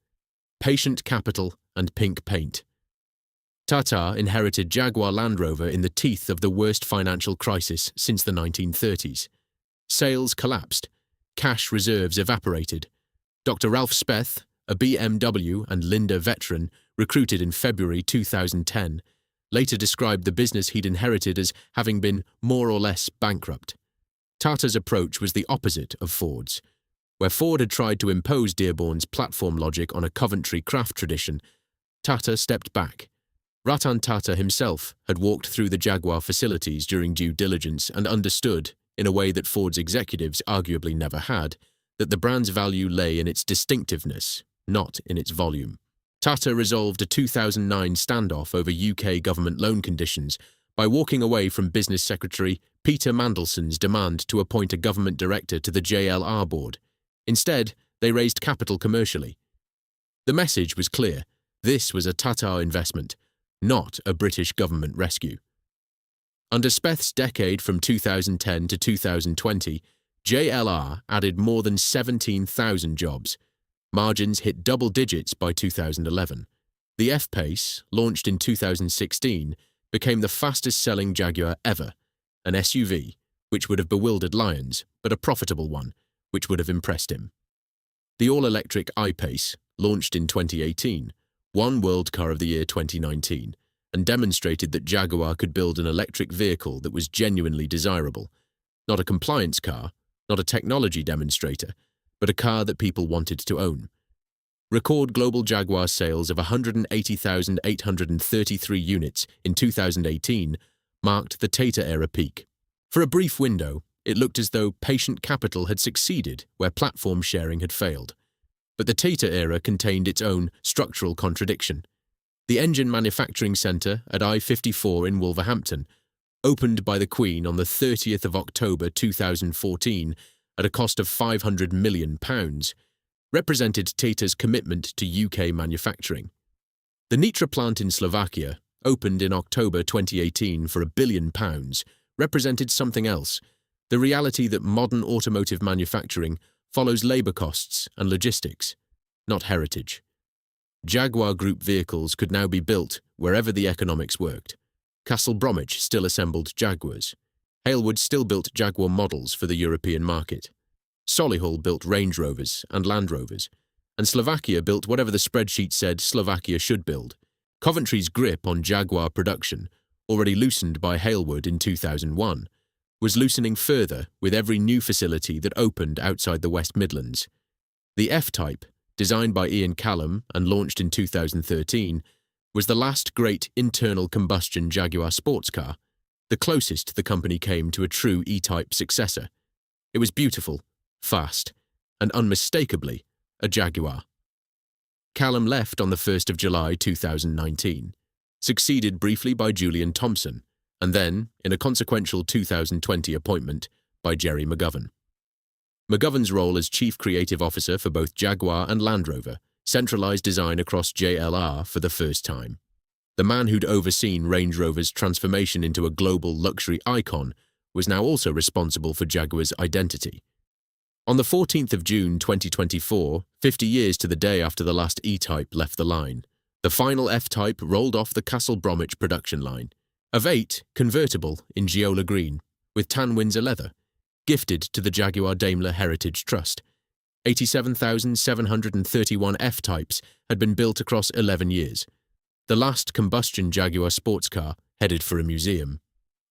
A: Patient Capital and Pink Paint. Tata inherited Jaguar Land Rover in the teeth of the worst financial crisis since the 1930s. Sales collapsed. Cash reserves evaporated. Dr. Ralph Speth, a BMW and Linda veteran recruited in February 2010, later described the business he'd inherited as having been more or less bankrupt. Tata's approach was the opposite of Ford's. Where Ford had tried to impose Dearborn's platform logic on a Coventry craft tradition, Tata stepped back. Ratan Tata himself had walked through the Jaguar facilities during due diligence and understood, in a way that Ford's executives arguably never had, that the brand's value lay in its distinctiveness, not in its volume. Tata resolved a 2009 standoff over UK government loan conditions by walking away from Business Secretary Peter Mandelson's demand to appoint a government director to the JLR board. Instead, they raised capital commercially. The message was clear. This was a Tata investment, not a British government rescue. Under Speth's decade from 2010 to 2020, JLR added more than 17,000 jobs. Margins hit double digits by 2011. The F-Pace, launched in 2016, became the fastest-selling Jaguar ever, an SUV, which would have bewildered Lyons, but a profitable one, which would have impressed him. The all-electric I-Pace, launched in 2018, won World Car of the Year 2019, and demonstrated that Jaguar could build an electric vehicle that was genuinely desirable. Not a compliance car, not a technology demonstrator, but a car that people wanted to own. Record global Jaguar sales of 180,833 units in 2018 marked the Tata-era peak. For a brief window, it looked as though patient capital had succeeded where platform sharing had failed. But the Tata era contained its own structural contradiction. The engine manufacturing centre at I-54 in Wolverhampton, opened by the Queen on the 30th of October 2014 at a cost of £500 million, represented Tata's commitment to UK manufacturing. The Nitra plant in Slovakia, opened in October 2018 for £1 billion, represented something else, the reality that modern automotive manufacturing follows labour costs and logistics, not heritage. Jaguar Group vehicles could now be built wherever the economics worked. Castle Bromwich still assembled Jaguars. Halewood still built Jaguar models for the European market. Solihull built Range Rovers and Land Rovers, and Slovakia built whatever the spreadsheet said Slovakia should build. Coventry's grip on Jaguar production, already loosened by Halewood in 2001, was loosening further with every new facility that opened outside the West Midlands. The F-Type, designed by Ian Callum and launched in 2013, was the last great internal combustion Jaguar sports car, the closest the company came to a true E-Type successor. It was beautiful, fast, and unmistakably a Jaguar. Callum left on the 1st of July 2019, succeeded briefly by Julian Thompson, and then, in a consequential 2020 appointment, by Jerry McGovern. McGovern's role as Chief Creative Officer for both Jaguar and Land Rover centralised design across JLR for the first time. The man who'd overseen Range Rover's transformation into a global luxury icon was now also responsible for Jaguar's identity. On the 14th of June 2024, 50 years to the day after the last E-Type left the line, the final F-Type rolled off the Castle Bromwich production line, a V8 convertible in Giola green, with tan Windsor leather, gifted to the Jaguar Daimler Heritage Trust. 87,731 F-Types had been built across 11 years. The last combustion Jaguar sports car headed for a museum.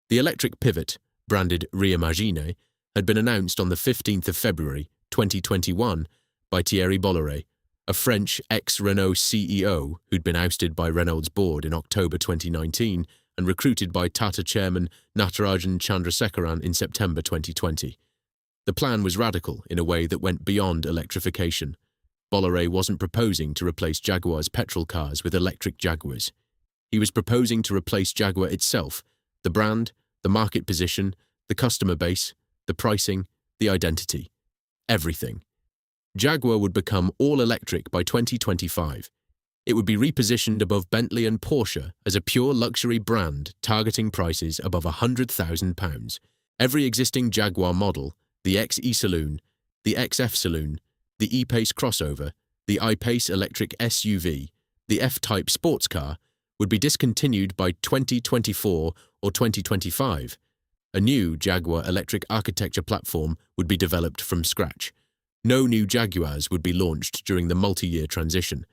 A: The electric pivot, branded Reimagine, had been announced on the 15th of February 2021 by Thierry Bolloré, a French ex-Renault CEO who'd been ousted by Renault's board in October 2019 and recruited by Tata chairman Natarajan Chandrasekaran in September 2020. The plan was radical in a way that went beyond electrification. Bolloré wasn't proposing to replace Jaguar's petrol cars with electric Jaguars. He was proposing to replace Jaguar itself, the brand, the market position, the customer base, the pricing, the identity. Everything. Jaguar would become all-electric by 2025. It would be repositioned above Bentley and Porsche as a pure luxury brand targeting prices above £100,000. Every existing Jaguar model, the XE Saloon, the XF Saloon, the E-Pace crossover, the I-Pace electric SUV, the F-Type sports car, would be discontinued by 2024 or 2025. A new Jaguar electric architecture platform would be developed from scratch. No new Jaguars would be launched during the multi-year transition.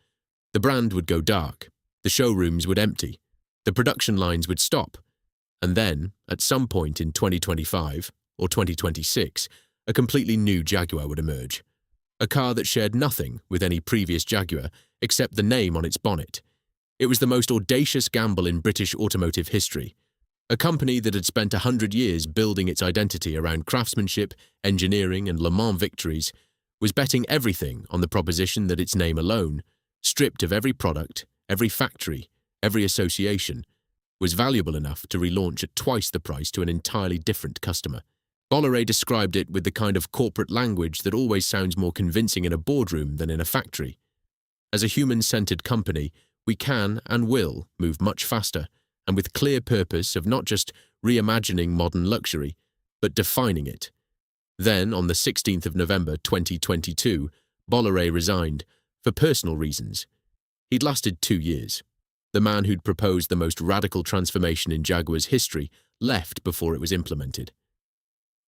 A: The brand would go dark, the showrooms would empty, the production lines would stop, and then, at some point in 2025 or 2026, a completely new Jaguar would emerge. A car that shared nothing with any previous Jaguar except the name on its bonnet. It was the most audacious gamble in British automotive history. A company that had spent 100 years building its identity around craftsmanship, engineering, and Le Mans victories was betting everything on the proposition that its name alone, stripped of every product, every factory, every association, was valuable enough to relaunch at twice the price to an entirely different customer. Bolloré described it with the kind of corporate language that always sounds more convincing in a boardroom than in a factory. As a human-centered company, we can and will move much faster, and with clear purpose of not just reimagining modern luxury, but defining it. Then, on the 16th of November 2022, Bolloré resigned, for personal reasons. He'd lasted 2 years. The man who'd proposed the most radical transformation in Jaguar's history left before it was implemented.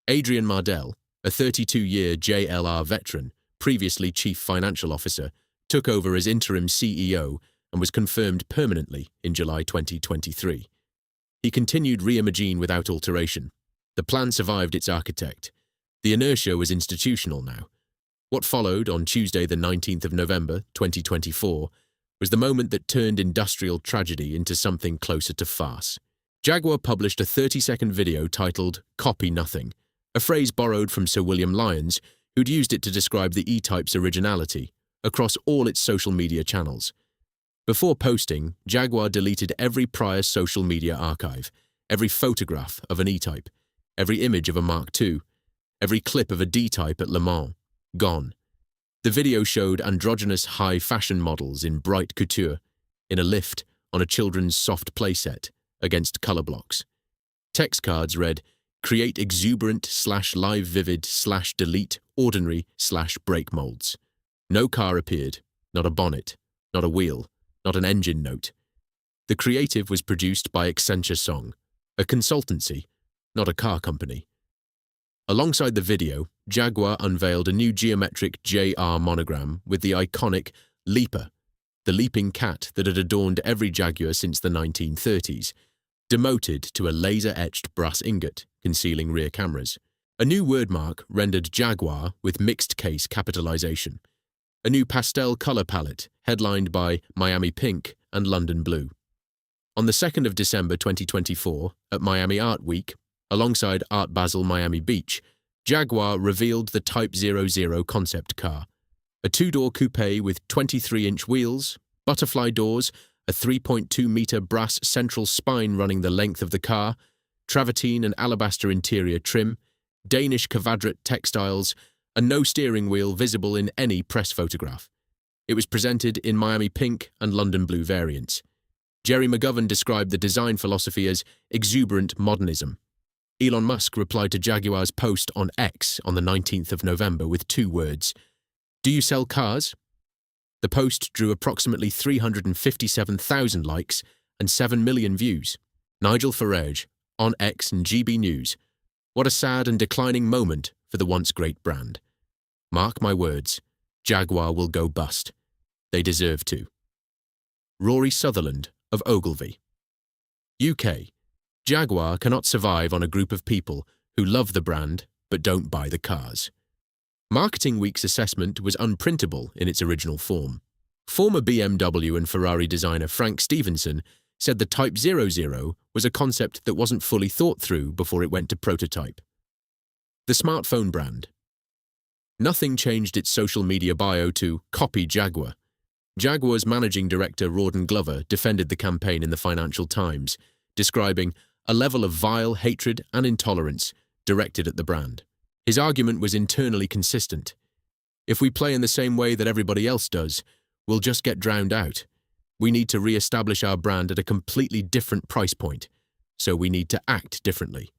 A: Adrian Mardell, a 32-year JLR veteran, previously Chief Financial Officer, took over as interim CEO and was confirmed permanently in July 2023. He continued Reimagine without alteration. The plan survived its architect. The inertia was institutional now. What followed on Tuesday the 19th of November 2024 was the moment that turned industrial tragedy into something closer to farce. Jaguar published a 30-second video titled "Copy Nothing," a phrase borrowed from Sir William Lyons, who'd used it to describe the E-Type's originality across all its social media channels. Before posting, Jaguar deleted every prior social media archive, every photograph of an E-Type, every image of a Mark II, every clip of a D-Type at Le Mans. Gone. The video showed androgynous high-fashion models in bright couture, in a lift on a children's soft playset against color blocks. Text cards read, "Create exuberant/live vivid/delete ordinary/break molds." No car appeared, not a bonnet, not a wheel, not an engine note. The creative was produced by Accenture Song, a consultancy, not a car company. Alongside the video, Jaguar unveiled a new geometric JR monogram with the iconic Leaper, the leaping cat that had adorned every Jaguar since the 1930s, demoted to a laser-etched brass ingot concealing rear cameras. A new wordmark rendered Jaguar with mixed case capitalization. A new pastel color palette headlined by Miami Pink and London Blue. On the 2nd of December 2024, at Miami Art Week, alongside Art Basel Miami Beach, Jaguar revealed the Type 00 concept car, a two-door coupe with 23-inch wheels, butterfly doors, a 3.2-meter brass central spine running the length of the car, travertine and alabaster interior trim, Danish kvadrat textiles, and no steering wheel visible in any press photograph. It was presented in Miami Pink and London Blue variants. Jerry McGovern described the design philosophy as exuberant modernism. Elon Musk replied to Jaguar's post on X on the 19th of November with 2 words, "Do you sell cars?" The post drew approximately 357,000 likes and 7 million views. Nigel Farage, on X and GB News. What a sad and declining moment for the once great brand. Mark my words, Jaguar will go bust. They deserve to. Rory Sutherland of Ogilvy. UK. Jaguar cannot survive on a group of people who love the brand but don't buy the cars. Marketing Week's assessment was unprintable in its original form. Former BMW and Ferrari designer Frank Stevenson said the Type 00 was a concept that wasn't fully thought through before it went to prototype. The smartphone brand. Nothing changed its social media bio to copy Jaguar. Jaguar's managing director Rawdon Glover defended the campaign in the Financial Times, describing a level of vile hatred and intolerance directed at the brand. His argument was internally consistent. If we play in the same way that everybody else does, we'll just get drowned out. We need to re-establish our brand at a completely different price point, so we need to act differently.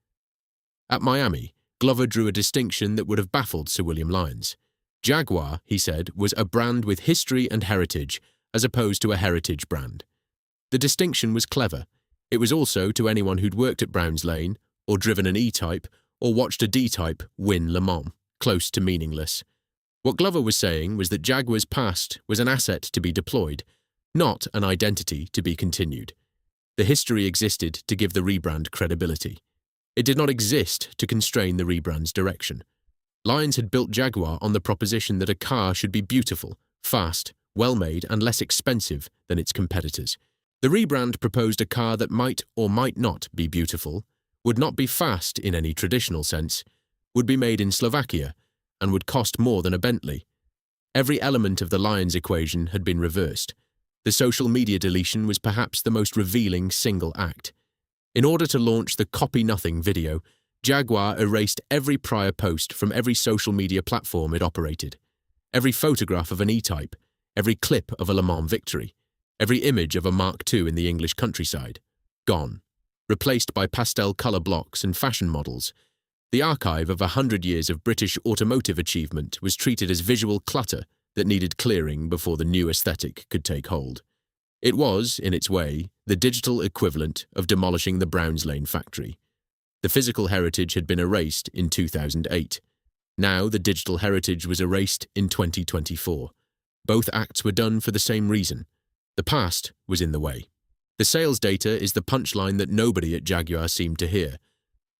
A: At Miami, Glover drew a distinction that would have baffled Sir William Lyons. Jaguar, he said, was a brand with history and heritage, as opposed to a heritage brand. The distinction was clever. It was also to anyone who'd worked at Browns Lane, or driven an E-Type, or watched a D-Type win Le Mans, close to meaningless. What Glover was saying was that Jaguar's past was an asset to be deployed, not an identity to be continued. The history existed to give the rebrand credibility. It did not exist to constrain the rebrand's direction. Lyons had built Jaguar on the proposition that a car should be beautiful, fast, well-made, and less expensive than its competitors. The rebrand proposed a car that might or might not be beautiful, would not be fast in any traditional sense, would be made in Slovakia, and would cost more than a Bentley. Every element of the Lyons equation had been reversed. The social media deletion was perhaps the most revealing single act. In order to launch the Copy Nothing video, Jaguar erased every prior post from every social media platform it operated. Every photograph of an E-Type, every clip of a Le Mans victory, every image of a Mark II in the English countryside. Gone. Replaced by pastel colour blocks and fashion models. The archive of 100 years of British automotive achievement was treated as visual clutter that needed clearing before the new aesthetic could take hold. It was, in its way, the digital equivalent of demolishing the Browns Lane factory. The physical heritage had been erased in 2008. Now the digital heritage was erased in 2024. Both acts were done for the same reason. The past was in the way. The sales data is the punchline that nobody at Jaguar seemed to hear.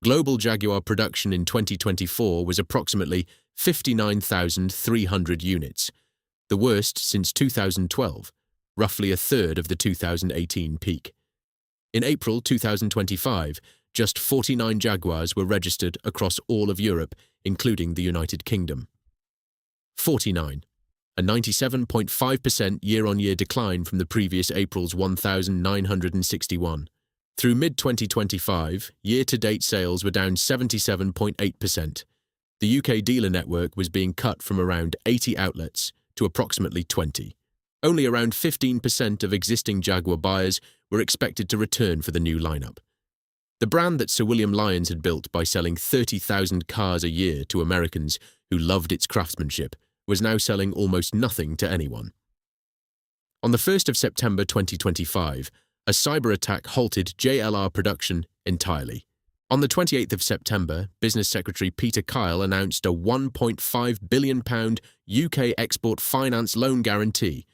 A: Global Jaguar production in 2024 was approximately 59,300 units, the worst since 2012, roughly a third of the 2018 peak. In April 2025, just 49 Jaguars were registered across all of Europe, including the United Kingdom. 49, a 97.5% year-on-year decline from the previous April's 1,961. Through mid-2025, year-to-date sales were down 77.8%. The UK dealer network was being cut from around 80 outlets to approximately 20. Only around 15% of existing Jaguar buyers were expected to return for the new lineup. The brand that Sir William Lyons had built by selling 30,000 cars a year to Americans who loved its craftsmanship was now selling almost nothing to anyone. On the 1st of September 2025, a cyber attack halted JLR production entirely. On the 28th of September, Business Secretary Peter Kyle announced a £1.5 billion UK export finance loan guarantee,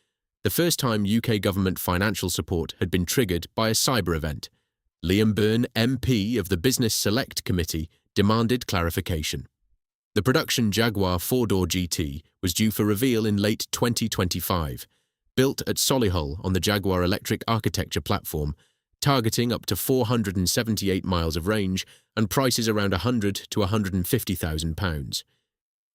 A: the first time UK government financial support had been triggered by a cyber event. Liam Byrne, MP of the Business Select Committee, demanded clarification. The production Jaguar 4-door GT was due for reveal in late 2025, built at Solihull on the Jaguar electric architecture platform, targeting up to 478 miles of range and prices around £100,000 to £150,000.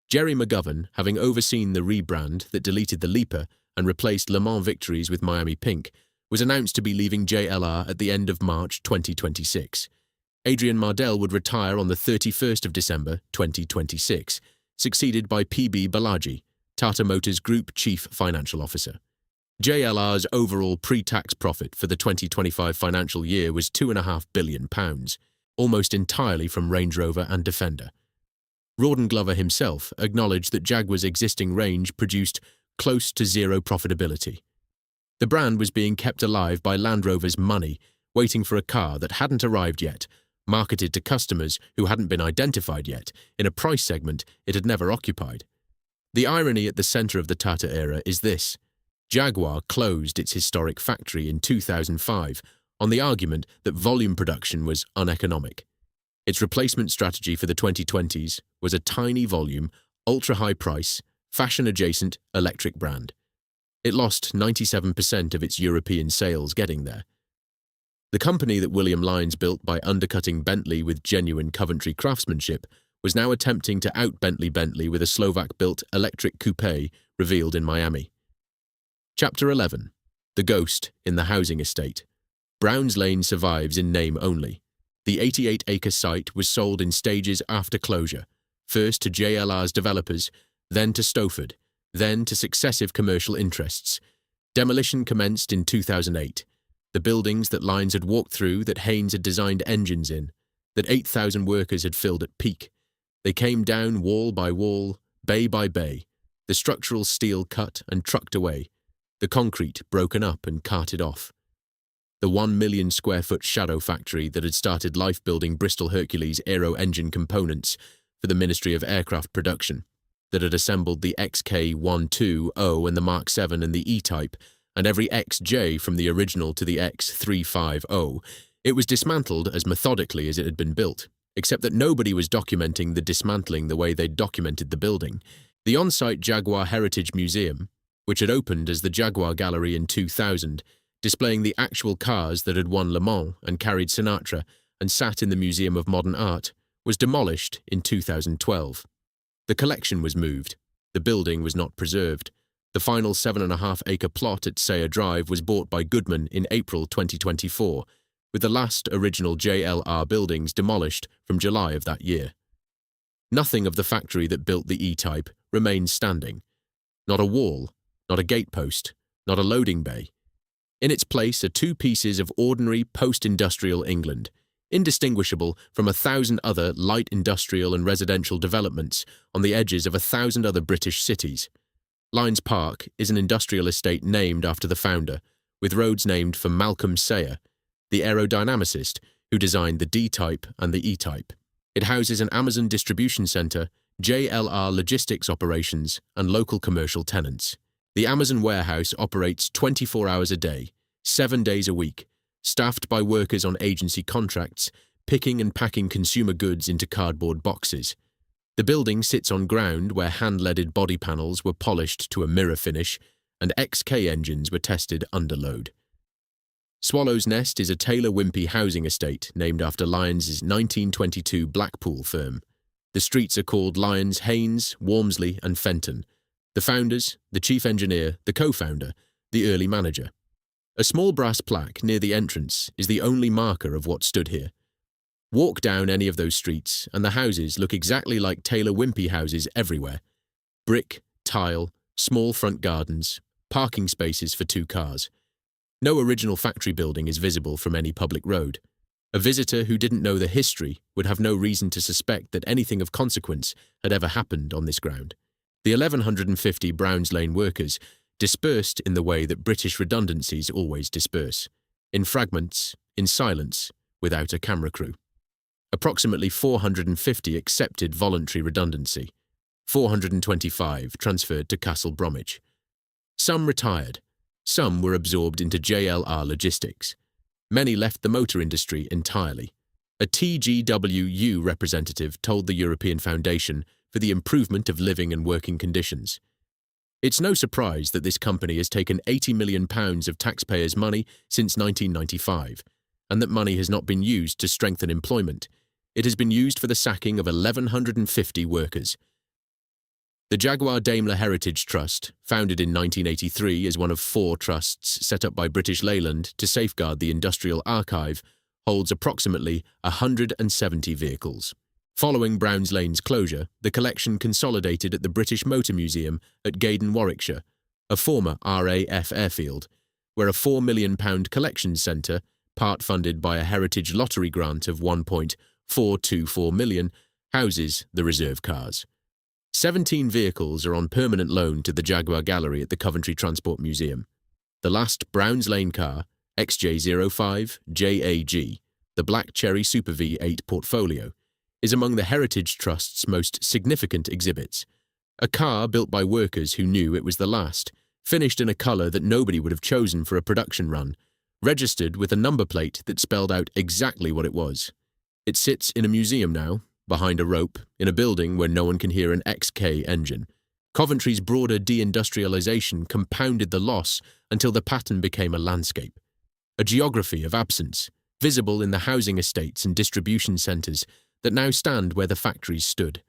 A: Jerry McGovern, having overseen the rebrand that deleted the Leaper and replaced Le Mans victories with Miami Pink, was announced to be leaving JLR at the end of March 2026. Adrian Mardell would retire on the 31st of December 2026, succeeded by PB Balaji, Tata Motors Group Chief Financial Officer. JLR's overall pre-tax profit for the 2025 financial year was £2.5 billion, almost entirely from Range Rover and Defender. Rawdon Glover himself acknowledged that Jaguar's existing range produced close to zero profitability. The brand was being kept alive by Land Rover's money, waiting for a car that hadn't arrived yet, marketed to customers who hadn't been identified yet, in a price segment it had never occupied. The irony at the centre of the Tata era is this: Jaguar closed its historic factory in 2005 on the argument that volume production was uneconomic. Its replacement strategy for the 2020s was a tiny volume, ultra-high price, fashion-adjacent electric brand. It lost 97% of its European sales getting there. The company that William Lyons built by undercutting Bentley with genuine Coventry craftsmanship was now attempting to out-Bentley with a Slovak-built electric coupe revealed in Miami. Chapter 11. The Ghost in the Housing Estate. Browns Lane survives in name only. The 88-acre site was sold in stages after closure, first to JLR's developers, then to Stoford, then to successive commercial interests. Demolition commenced in 2008. The buildings that Lyons had walked through, that Haynes had designed engines in, that 8,000 workers had filled at peak. They came down wall by wall, bay by bay, the structural steel cut and trucked away, the concrete broken up and carted off. The 1 million square foot shadow factory that had started life building Bristol Hercules aero engine components for the Ministry of Aircraft Production, that had assembled the XK120 and the Mark 7 and the E-Type, and every XJ from the original to the X350, it was dismantled as methodically as it had been built, except that nobody was documenting the dismantling the way they'd documented the building. The on-site Jaguar Heritage Museum, which had opened as the Jaguar Gallery in 2000, displaying the actual cars that had won Le Mans and carried Sinatra and sat in the Museum of Modern Art, was demolished in 2012. The collection was moved. The building was not preserved. The final 7.5-acre plot at Sayer Drive was bought by Goodman in April 2024, with the last original JLR buildings demolished from July of that year. Nothing of the factory that built the E-Type remains standing. Not a wall, not a gatepost, not a loading bay. In its place are 2 pieces of ordinary post-industrial England, indistinguishable from 1,000 other light industrial and residential developments on the edges of 1,000 other British cities. Lyons Park is an industrial estate named after the founder, with roads named for Malcolm Sayer, the aerodynamicist who designed the D-Type and the E-Type. It houses an Amazon distribution centre, JLR logistics operations, and local commercial tenants. The Amazon warehouse operates 24 hours a day, 7 days a week, staffed by workers on agency contracts, picking and packing consumer goods into cardboard boxes. The building sits on ground where hand-leaded body panels were polished to a mirror finish and XK engines were tested under load. Swallow's Nest is a Taylor Wimpey housing estate named after Lyons' 1922 Blackpool firm. The streets are called Lyons, Haynes, Walmsley and Fenton. The founders, the chief engineer, the co-founder, the early manager. A small brass plaque near the entrance is the only marker of what stood here. Walk down any of those streets and the houses look exactly like Taylor Wimpey houses everywhere. Brick, tile, small front gardens, parking spaces for 2 cars. No original factory building is visible from any public road. A visitor who didn't know the history would have no reason to suspect that anything of consequence had ever happened on this ground. The 1,150 Browns Lane workers dispersed in the way that British redundancies always disperse, in fragments, in silence, without a camera crew. Approximately 450 accepted voluntary redundancy. 425 transferred to Castle Bromwich. Some retired. Some were absorbed into JLR Logistics. Many left the motor industry entirely. A TGWU representative told the European Foundation for the Improvement of Living and Working Conditions. It's no surprise that this company has taken £80 million of taxpayers' money since 1995, and that money has not been used to strengthen employment. It has been used for the sacking of 1,150 workers. The Jaguar Daimler Heritage Trust, founded in 1983 as one of 4 trusts set up by British Leyland to safeguard the industrial archive, holds approximately 170 vehicles. Following Browns Lane's closure, the collection consolidated at the British Motor Museum at Gaydon, Warwickshire, a former RAF airfield, where a £4 million collections centre, part funded by a heritage lottery grant of £1.424 million, houses the reserve cars. 17 vehicles are on permanent loan to the Jaguar Gallery at the Coventry Transport Museum. The last Browns Lane car, XJ05 JAG, the Black Cherry Super V8 Portfolio, is among the Heritage Trust's most significant exhibits. A car built by workers who knew it was the last, finished in a colour that nobody would have chosen for a production run, registered with a number plate that spelled out exactly what it was. It sits in a museum now, behind a rope, in a building where no one can hear an XK engine. Coventry's broader deindustrialisation compounded the loss until the pattern became a landscape. A geography of absence, visible in the housing estates and distribution centres that now stand where the factories stood.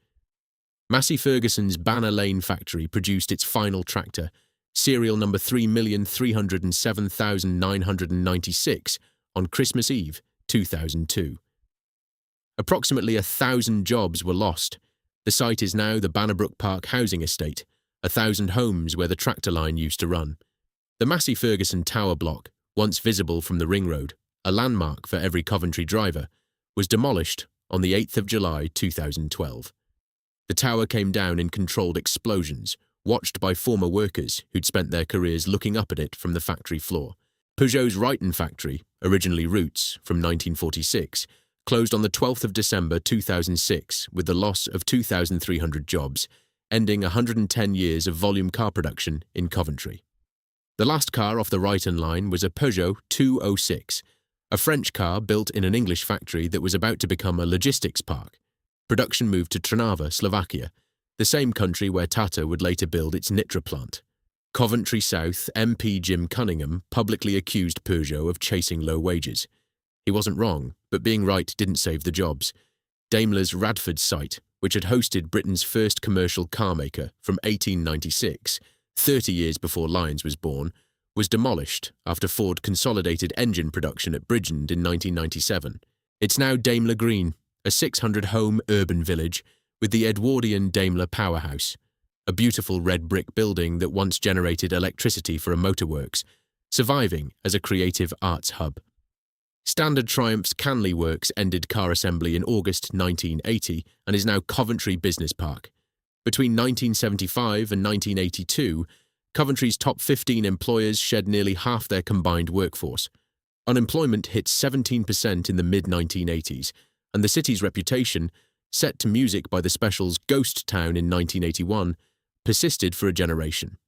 A: Massey Ferguson's Banner Lane factory produced its final tractor, serial number 3,307,996, on Christmas Eve, 2002. Approximately 1,000 jobs were lost. The site is now the Bannerbrook Park housing estate, 1,000 homes where the tractor line used to run. The Massey Ferguson tower block, once visible from the ring road, a landmark for every Coventry driver, was demolished on the 8th of July 2012. The tower came down in controlled explosions, watched by former workers who'd spent their careers looking up at it from the factory floor. Peugeot's Ryton factory, originally Roots, from 1946, closed on the 12th of December 2006 with the loss of 2,300 jobs, ending 110 years of volume car production in Coventry. The last car off the Ryton line was a Peugeot 206, a French car built in an English factory that was about to become a logistics park. Production moved to Trnava, Slovakia, the same country where Tata would later build its Nitra plant. Coventry South MP Jim Cunningham publicly accused Peugeot of chasing low wages. He wasn't wrong, but being right didn't save the jobs. Daimler's Radford site, which had hosted Britain's first commercial car maker from 1896, 30 years before Lyons was born, was demolished after Ford consolidated engine production at Bridgend in 1997. It's now Daimler Green, a 600-home urban village with the Edwardian Daimler powerhouse, a beautiful red brick building that once generated electricity for a motorworks, surviving as a creative arts hub. Standard Triumph's Canley Works ended car assembly in August 1980 and is now Coventry Business Park. Between 1975 and 1982, Coventry's top 15 employers shed nearly half their combined workforce. Unemployment hit 17% in the mid-1980s, and the city's reputation, set to music by the specials Ghost Town in 1981, persisted for a generation.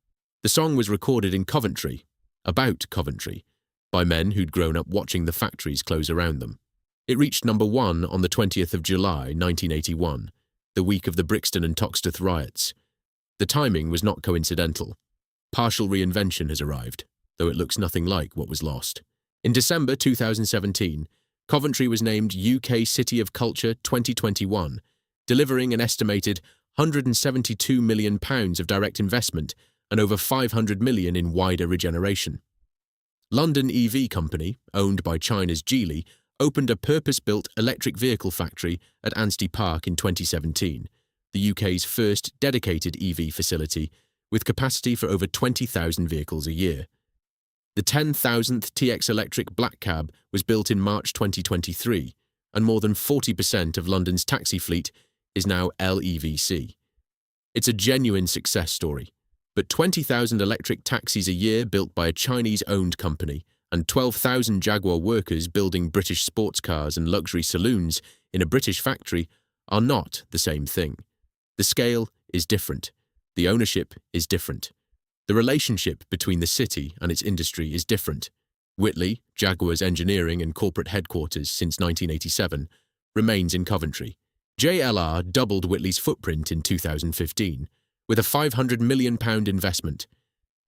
A: The song was recorded in Coventry, about Coventry, by men who'd grown up watching the factories close around them. It reached number 1 on the 20th of July 1981, the week of the Brixton and Toxteth riots. The timing was not coincidental. Partial reinvention has arrived, though it looks nothing like what was lost. In December 2017, Coventry was named UK City of Culture 2021, delivering an estimated £172 million of direct investment and over £500 million in wider regeneration. London EV Company, owned by China's Geely, opened a purpose-built electric vehicle factory at Ansty Park in 2017, the UK's first dedicated EV facility, with capacity for over 20,000 vehicles a year. The 10,000th TX electric black cab was built in March 2023, and more than 40% of London's taxi fleet is now LEVC. It's a genuine success story, but 20,000 electric taxis a year built by a Chinese-owned company and 12,000 Jaguar workers building British sports cars and luxury saloons in a British factory are not the same thing. The scale is different. The ownership is different. The relationship between the city and its industry is different. Whitley, Jaguar's engineering and corporate headquarters since 1987, remains in Coventry. JLR doubled Whitley's footprint in 2015 with a £500 million investment.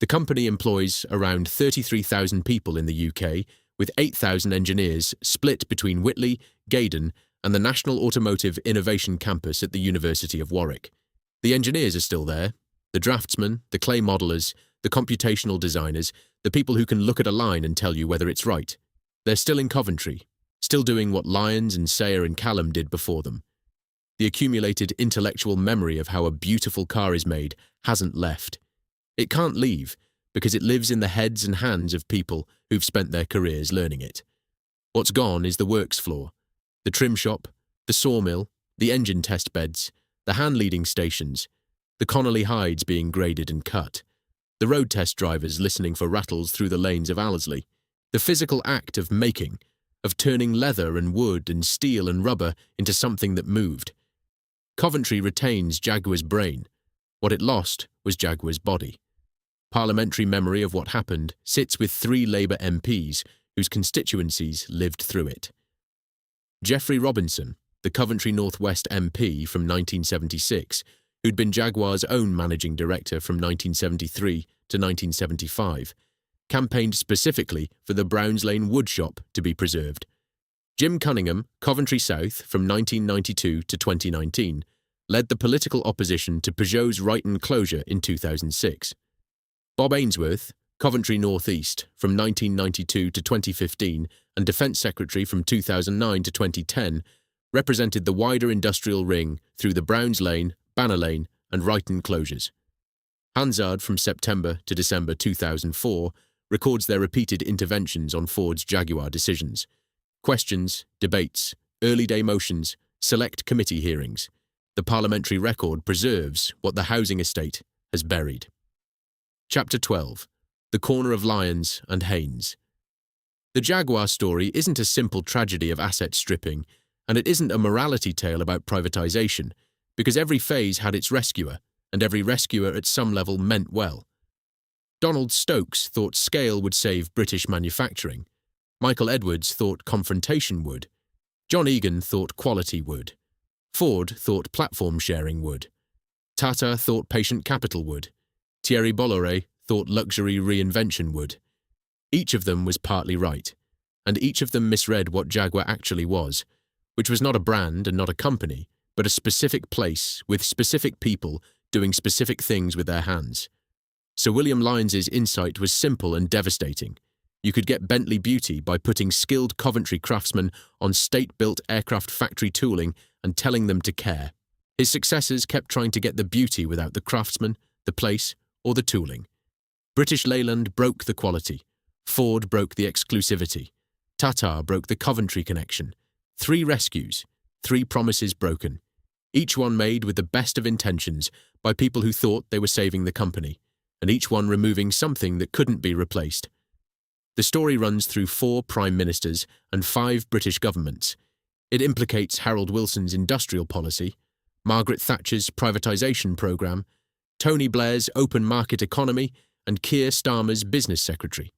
A: The company employs around 33,000 people in the UK, with 8,000 engineers split between Whitley, Gaydon, and the National Automotive Innovation Campus at the University of Warwick. The engineers are still there, the draftsmen, the clay modelers, the computational designers, the people who can look at a line and tell you whether it's right. They're still in Coventry, still doing what Lyons and Sayer and Callum did before them. The accumulated intellectual memory of how a beautiful car is made hasn't left. It can't leave, because it lives in the heads and hands of people who've spent their careers learning it. What's gone is the works floor, the trim shop, the sawmill, the engine test beds, the hand-leading stations, the Connolly hides being graded and cut, the road test drivers listening for rattles through the lanes of Allesley, the physical act of making, of turning leather and wood and steel and rubber into something that moved. Coventry retains Jaguar's brain. What it lost was Jaguar's body. Parliamentary memory of what happened sits with 3 Labour MPs whose constituencies lived through it. Geoffrey Robinson, the Coventry North West MP from 1976, who'd been Jaguar's own managing director from 1973 to 1975, campaigned specifically for the Browns Lane woodshop to be preserved. Jim Cunningham, Coventry South from 1992 to 2019, led the political opposition to Peugeot's Ryton closure in 2006. Bob Ainsworth, Coventry North East from 1992 to 2015 and Defence Secretary from 2009 to 2010, represented the wider industrial ring through the Browns Lane, Banner Lane and Ryton closures. Hansard from September to December 2004 records their repeated interventions on Ford's Jaguar decisions. Questions, debates, early day motions, select committee hearings. The parliamentary record preserves what the housing estate has buried. Chapter 12. The Corner of Lyons and Haynes. The Jaguar story isn't a simple tragedy of asset stripping, and it isn't a morality tale about privatisation, because every phase had its rescuer, and every rescuer at some level meant well. Donald Stokes thought scale would save British manufacturing. Michael Edwards thought confrontation would. John Egan thought quality would. Ford thought platform sharing would. Tata thought patient capital would. Thierry Bolloré thought luxury reinvention would. Each of them was partly right, and each of them misread what Jaguar actually was, which was not a brand and not a company, but a specific place with specific people doing specific things with their hands. Sir William Lyons' insight was simple and devastating. You could get Bentley beauty by putting skilled Coventry craftsmen on state-built aircraft factory tooling and telling them to care. His successors kept trying to get the beauty without the craftsman, the place, or the tooling. British Leyland broke the quality. Ford broke the exclusivity. Tata broke the Coventry connection. 3 rescues, 3 promises broken. Each one made with the best of intentions by people who thought they were saving the company, and each one removing something that couldn't be replaced. The story runs through 4 prime ministers and 5 British governments. It implicates Harold Wilson's industrial policy, Margaret Thatcher's privatisation programme, Tony Blair's open market economy, and Keir Starmer's business secretary.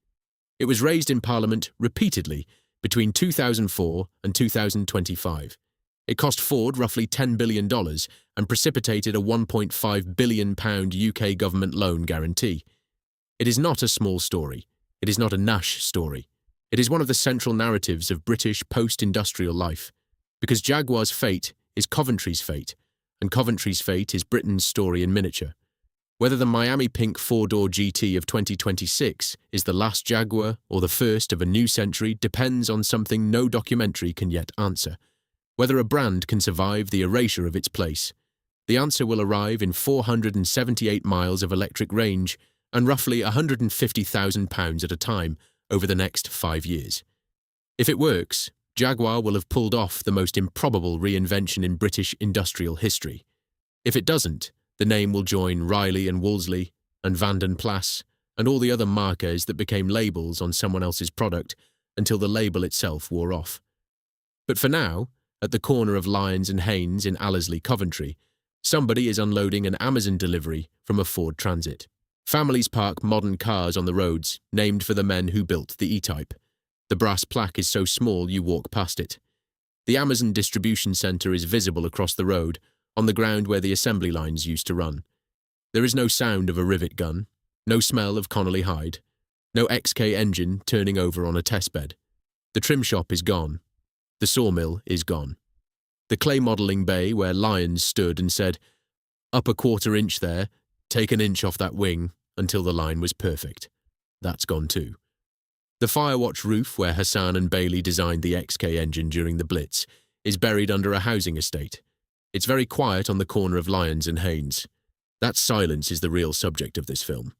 A: It was raised in Parliament repeatedly between 2004 and 2025. It cost Ford roughly $10 billion and precipitated a £1.5 billion UK government loan guarantee. It is not a small story. It is not a Nash story. It is one of the central narratives of British post-industrial life, because Jaguar's fate is Coventry's fate, and Coventry's fate is Britain's story in miniature. Whether the Miami Pink 4-door GT of 2026 is the last Jaguar or the first of a new century depends on something no documentary can yet answer. Whether a brand can survive the erasure of its place. The answer will arrive in 478 miles of electric range and roughly £150,000 at a time over the next 5 years. If it works, Jaguar will have pulled off the most improbable reinvention in British industrial history. If it doesn't, the name will join Riley and Wolseley and Vanden Plas and all the other markers that became labels on someone else's product until the label itself wore off. But for now, at the corner of Lyons and Haynes in Allersley, Coventry, somebody is unloading an Amazon delivery from a Ford Transit. Families park modern cars on the roads, named for the men who built the E-Type. The brass plaque is so small you walk past it. The Amazon distribution centre is visible across the road, on the ground where the assembly lines used to run. There is no sound of a rivet gun, no smell of Connolly hide, no XK engine turning over on a testbed. The trim shop is gone. The sawmill is gone. The clay modelling bay where Lyons stood and said, "Up a quarter inch there, take an inch off that wing," until the line was perfect. That's gone too. The Firewatch roof where Hassan and Bailey designed the XK engine during the Blitz is buried under a housing estate. It's very quiet on the corner of Lyons and Haynes. That silence is the real subject of this film.